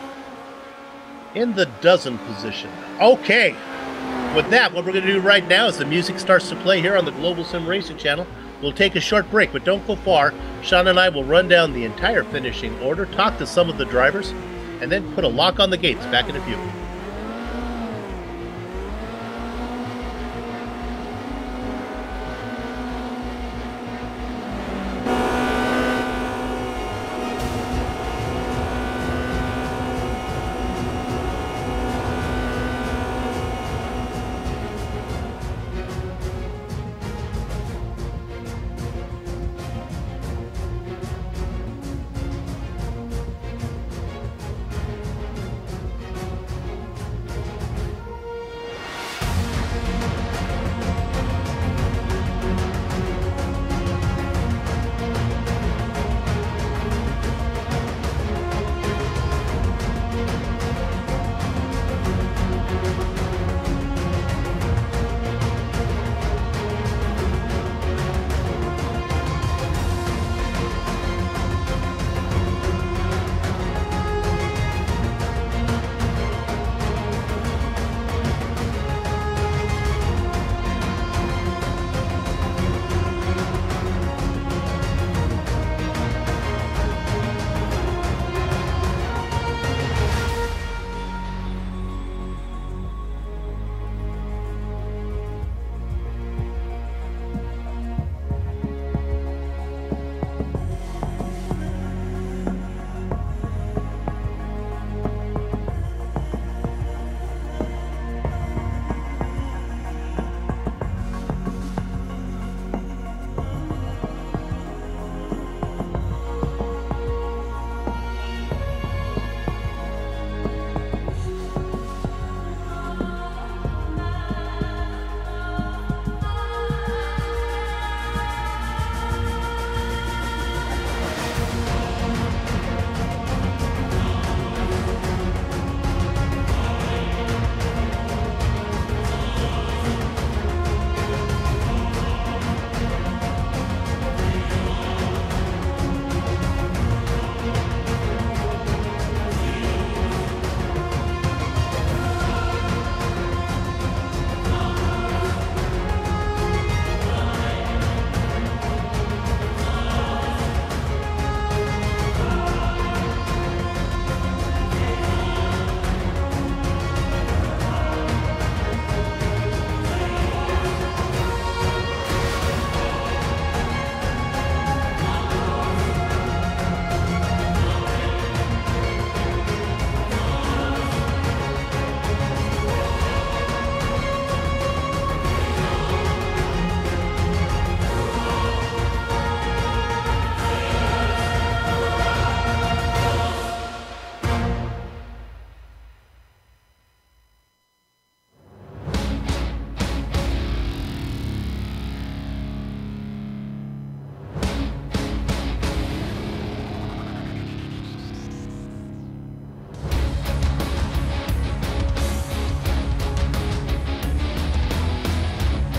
in the dozen position. Okay, with that, what we're going to do right now is the music starts to play here on the Global Sim Racing channel. We'll take a short break, but don't go far. Sean and I will run down the entire finishing order, talk to some of the drivers, and then put a lock on the gates. Back in a few.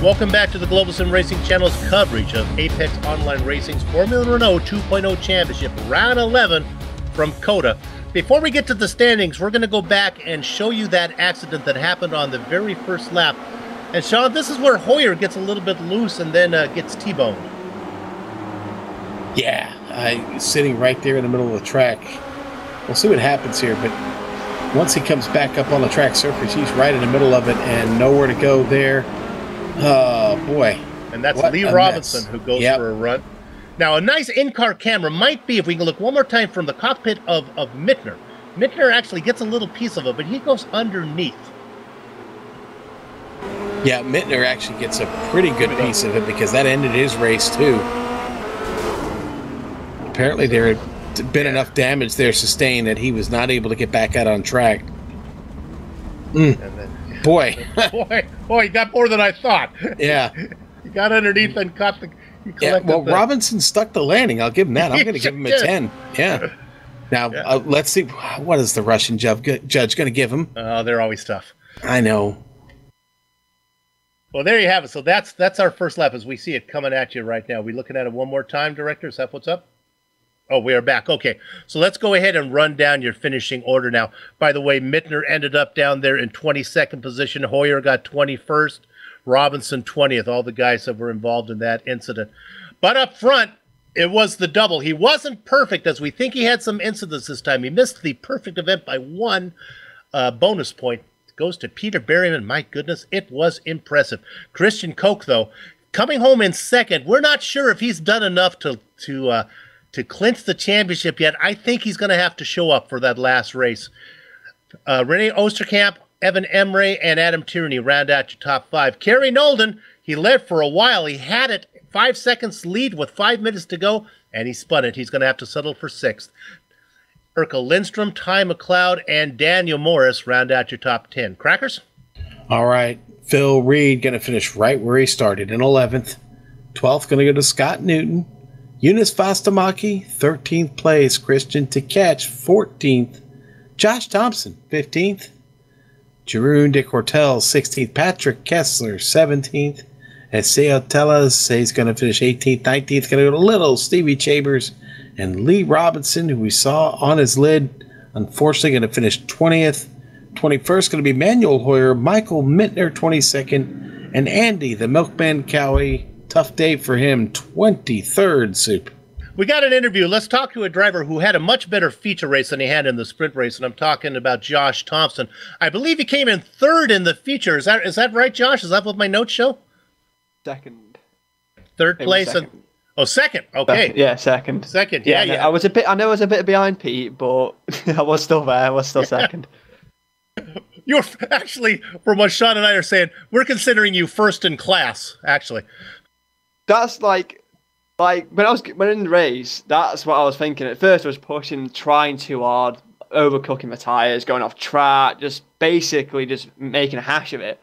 Welcome back to the Global Sim Racing Channel's coverage of Apex Online Racing's Formula Renault 2.0 Championship, Round 11 from COTA. Before we get to the standings, we're going to go back and show you that accident that happened on the very first lap. And Sean, this is where Hoyer gets a little bit loose and then gets T-boned. Yeah, sitting right there in the middle of the track. We'll see what happens here, but once he comes back up on the track surface, he's right in the middle of it and nowhere to go there. Oh, boy. And that's Lee Robinson who goes for a run. Now, a nice in-car camera might be, if we can look one more time from the cockpit of Mittner. Mittner actually gets a little piece of it, but he goes underneath. Yeah, Mittner actually gets a pretty good piece of it because that ended his race, too. Apparently, there had been enough damage there sustained that he was not able to get back out on track. And then, boy, he got more than I thought. Yeah, he got underneath and caught the. Robinson stuck the landing. I'll give him that. I'm going to give him a 10. Yeah. Now let's see. What is the Russian judge going to give him? Oh, they're always tough. I know. Well, there you have it. So that's our first lap as we see it coming at you right now. We looking at it one more time, Director? Is that what's up? Oh, we are back. Okay, so let's go ahead and run down your finishing order now. By the way, Mittner ended up down there in 22nd position. Hoyer got 21st. Robinson 20th. All the guys that were involved in that incident. But up front, it was the double. He wasn't perfect, as we think he had some incidents this time. He missed the perfect event by one bonus point. It goes to Peter Berryman. My goodness, it was impressive. Christian Koch, though, coming home in second. We're not sure if he's done enough to clinch the championship yet. I think he's going to have to show up for that last race. Rene Osterkamp, Evan Emre, and Adam Tierney round out your top five. Kerry Nolden, he led for a while. He had it 5 seconds lead with 5 minutes to go, and he spun it. He's going to have to settle for sixth. Urkel Lindstrom, Ty McLeod, and Daniel Morris round out your top 10. Crackers? All right. Phil Reed going to finish right where he started in 11th. 12th going to go to Scott Newton. Eunice Fastamaki, 13th place. Christian Tkach, 14th. Josh Thompson, 15th. Jeroen de Cortel, 16th. Patrick Kessler, 17th. And Seo Tellas, he's going to finish 18th. 19th, going to go to Little, Stevie Chambers. And Lee Robinson, who we saw on his lid, unfortunately going to finish 20th. 21st, going to be Manuel Hoyer. Michael Mittner, 22nd. And Andy, the Milkman Cowie. Tough day for him, 23rd, Soup. We got an interview. Let's talk to a driver who had a much better feature race than he had in the sprint race, and I'm talking about Josh Thompson. I believe he came in third in the feature. Is that right, Josh? Is that what my notes show? Second. Third place. Second. Second. Okay. Yeah, second. Second. Yeah. I know I was a bit behind Pete, but I was still there. I was still second. You're actually, from what Sean and I are saying, we're considering you first in class, actually. That's like when in the race, that's what I was thinking. At first I was pushing, trying too hard, overcooking the tyres, going off track, just basically just making a hash of it.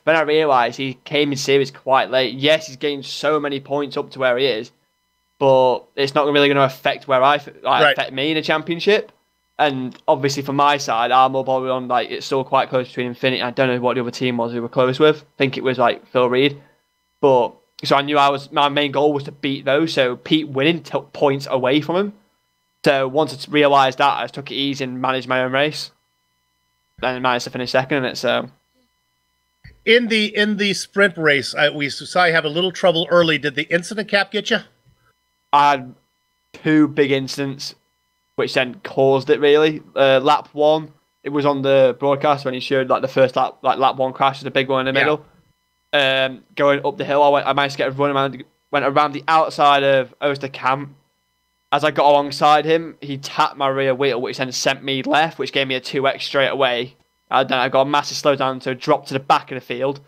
Then I realised he came in series quite late. Yes, he's gained so many points up to where he is, but it's not really going to affect where affect me in a championship. And obviously from my side, I'm more bothered on it's still quite close between Infinity. I don't know what the other team was who were close with. I think it was Phil Reed, but. So I knew my main goal was to beat those, so Pete winning took points away from him. So once I realised that, I just took it easy and managed my own race. And managed to finish second in it, so... In the sprint race, we saw you have a little trouble early. Did the incident cap get you? I had 2 big incidents, which then caused it, really. Lap 1, it was on the broadcast when he showed the first lap, lap 1 crash, the big one in the middle. Going up the hill, I managed to get everyone around. Went around the outside of Osterkamp. As I got alongside him, he tapped my rear wheel, which then sent me left, which gave me a 2x straight away. Then I got a massive slowdown, so dropped to the back of the field,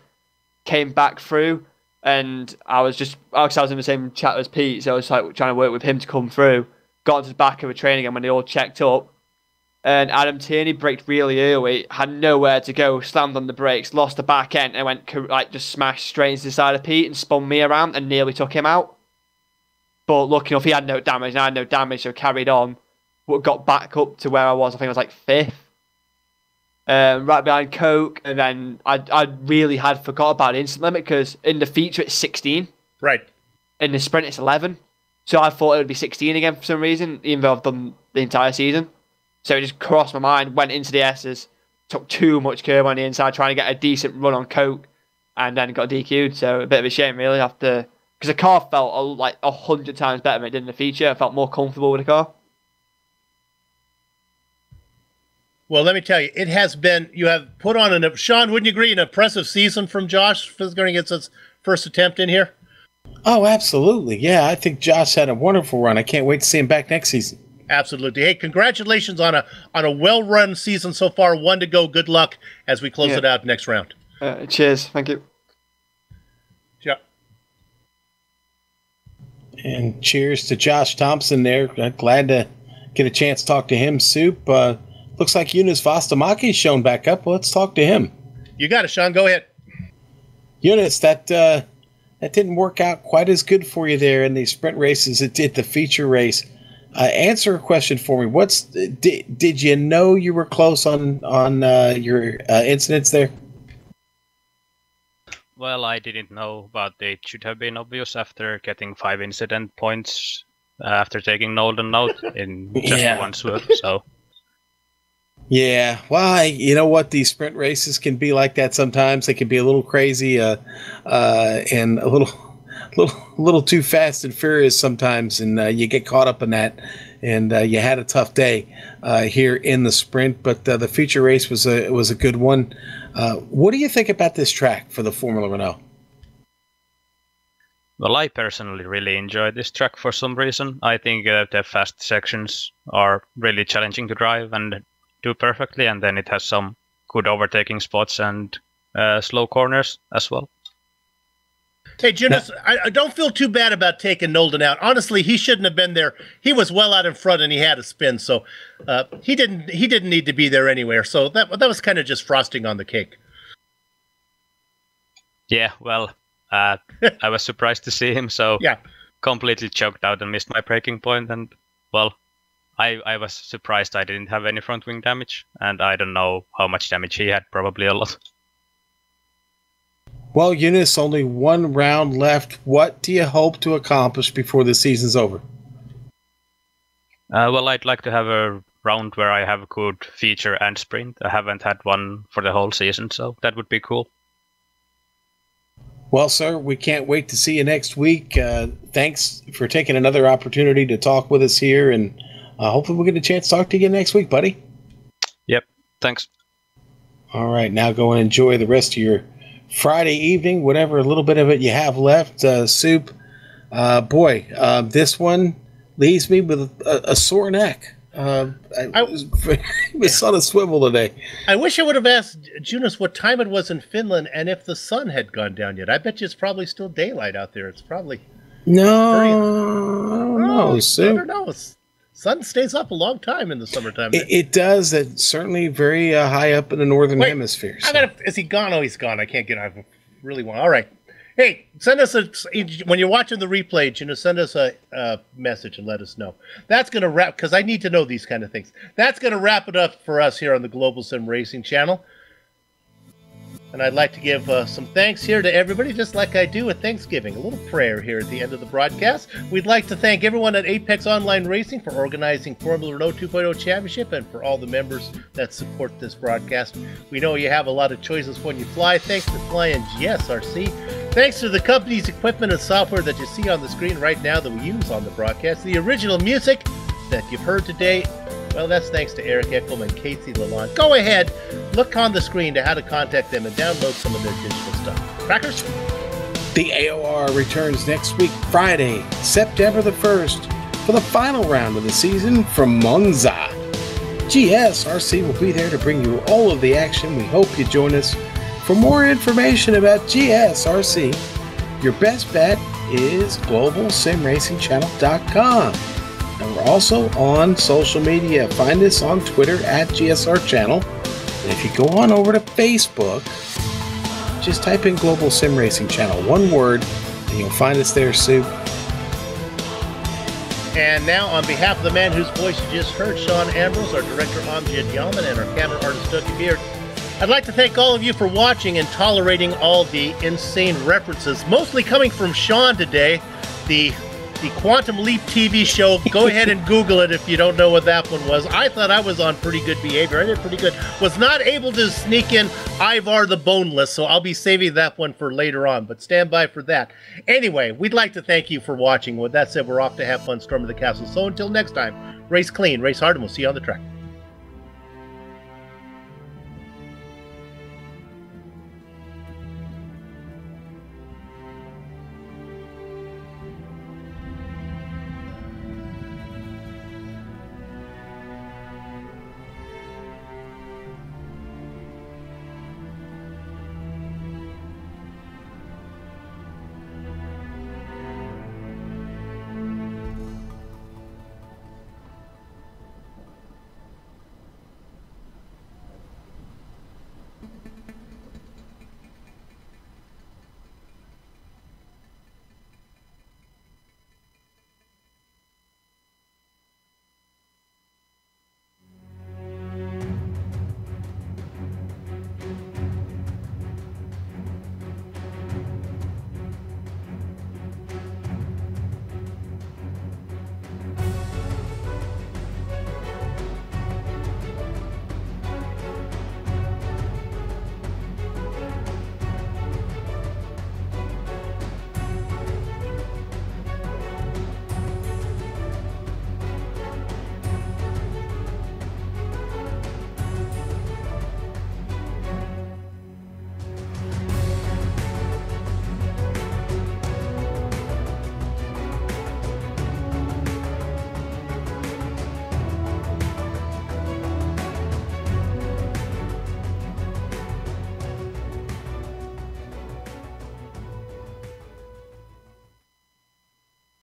came back through, and I was in the same chat as Pete, so I was trying to work with him to come through. Got into the back of a train again when they all checked up. And Adam Tierney braked really early, had nowhere to go, slammed on the brakes, lost the back end, and went just smashed straight into the side of Pete and spun me around and nearly took him out. But lucky enough, he had no damage, and I had no damage, so carried on. But got back up to where I was. I think I was 5th. right behind Coke, and then I really had forgot about instant limit because in the feature it's 16. Right. In the sprint it's 11. So I thought it would be 16 again for some reason, even though I've done the entire season. So it just crossed my mind, went into the S's, took too much curb on the inside, trying to get a decent run on Coke, and then got DQ'd. So a bit of a shame, really, because the car felt like 100 times better than it did in the feature. I felt more comfortable with the car. Well, let me tell you, it has been, you have put on Sean, wouldn't you agree, an impressive season from Josh going against his first attempt in here? Oh, absolutely. Yeah, I think Josh had a wonderful run. I can't wait to see him back next season. Absolutely. Hey, congratulations on a well-run season so far. 1 to go. Good luck as we close it out next round. Cheers. Thank you. Yeah. And cheers to Josh Thompson there. Glad to get a chance to talk to him. Soup. Looks like Eunice Vostamaki's shown back up. Well, let's talk to him. You got it, Sean. Go ahead. Eunice, that didn't work out quite as good for you there in the sprint races it did the feature race. Answer a question for me. Did you know you were close on your incidents there? Well, I didn't know, but it should have been obvious after getting 5 incident points after taking Nolden out in just one swoop. So. Yeah, well, you know what? These sprint races can be like that sometimes. They can be a little crazy and a little too fast and furious sometimes, and you get caught up in that. And you had a tough day here in the sprint, but the feature race was a good one. What do you think about this track for the Formula Renault? Well, I personally really enjoyed this track for some reason. I think the fast sections are really challenging to drive and do perfectly, and then it has some good overtaking spots and slow corners as well. Hey, Jonas, I don't feel too bad about taking Nolden out. Honestly, he shouldn't have been there. He was well out in front, and he had a spin, so he didn't need to be there anywhere. So that was kind of just frosting on the cake. Yeah, well, I was surprised to see him so completely choked out and missed my braking point, and well, I was surprised I didn't have any front wing damage, and I don't know how much damage he had, probably a lot. Well, Eunice, only 1 round left. What do you hope to accomplish before the season's over? Well, I'd like to have a round where I have a good feature and sprint. I haven't had one for the whole season, so that would be cool. Well, sir, we can't wait to see you next week. Thanks for taking another opportunity to talk with us here, and hopefully we'll get a chance to talk to you again next week, buddy. Yep, thanks. All right, now go and enjoy the rest of your Friday evening, whatever little bit of it you have left. Soup, this one leaves me with a sore neck. I was on a swivel today. I wish I would have asked Jonas what time it was in Finland and if the sun had gone down yet. I bet you it's probably still daylight out there. It's probably I don't know. I don't know. Sun stays up a long time in the summertime. It does. It's certainly very high up in the northern hemisphere. So. Is he gone? Oh, he's gone. I can't get. I really want. All right. Hey, send us when you're watching the replay, send us a message and let us know. That's going to wrap, because I need to know these kind of things. That's going to wrap it up for us here on the Global Sim Racing channel. And I'd like to give some thanks here to everybody, just like I do at Thanksgiving. A little prayer here at the end of the broadcast. We'd like to thank everyone at Apex Online Racing for organizing Formula Renault 2.0 Championship and for all the members that support this broadcast. We know you have a lot of choices when you fly. Thanks for flying GSRC. Thanks to the company's equipment and software that you see on the screen right now that we use on the broadcast. The original music that you've heard today, well, that's thanks to Eric Eckelman and Casey Lalonde. Go ahead, look on the screen to how to contact them and download some of their digital stuff. Crackers? The AOR returns next week, Friday, September the 1st, for the final round of the season from Monza. GSRC will be there to bring you all of the action. We hope you join us. For more information about GSRC, your best bet is globalsimracingchannel.com. And we're also on social media. Find us on Twitter at GSR Channel. And if you go on over to Facebook, just type in Global Sim Racing Channel, one word, and you'll find us there, Soup. And now, on behalf of the man whose voice you just heard, Sean Ambrose, our director Amjad Yalman, and our camera artist Dougie Beard, I'd like to thank all of you for watching and tolerating all the insane references, mostly coming from Sean today. The Quantum Leap TV show, go ahead and Google it if you don't know what that one was. I thought I was on pretty good behavior. I did pretty good. Was not able to sneak in Ivar the Boneless, so I'll be saving that one for later on, but stand by for that. Anyway, we'd like to thank you for watching. With that said, we're off to have fun, storm of the castle. So until next time, race clean, race hard, and we'll see you on the track.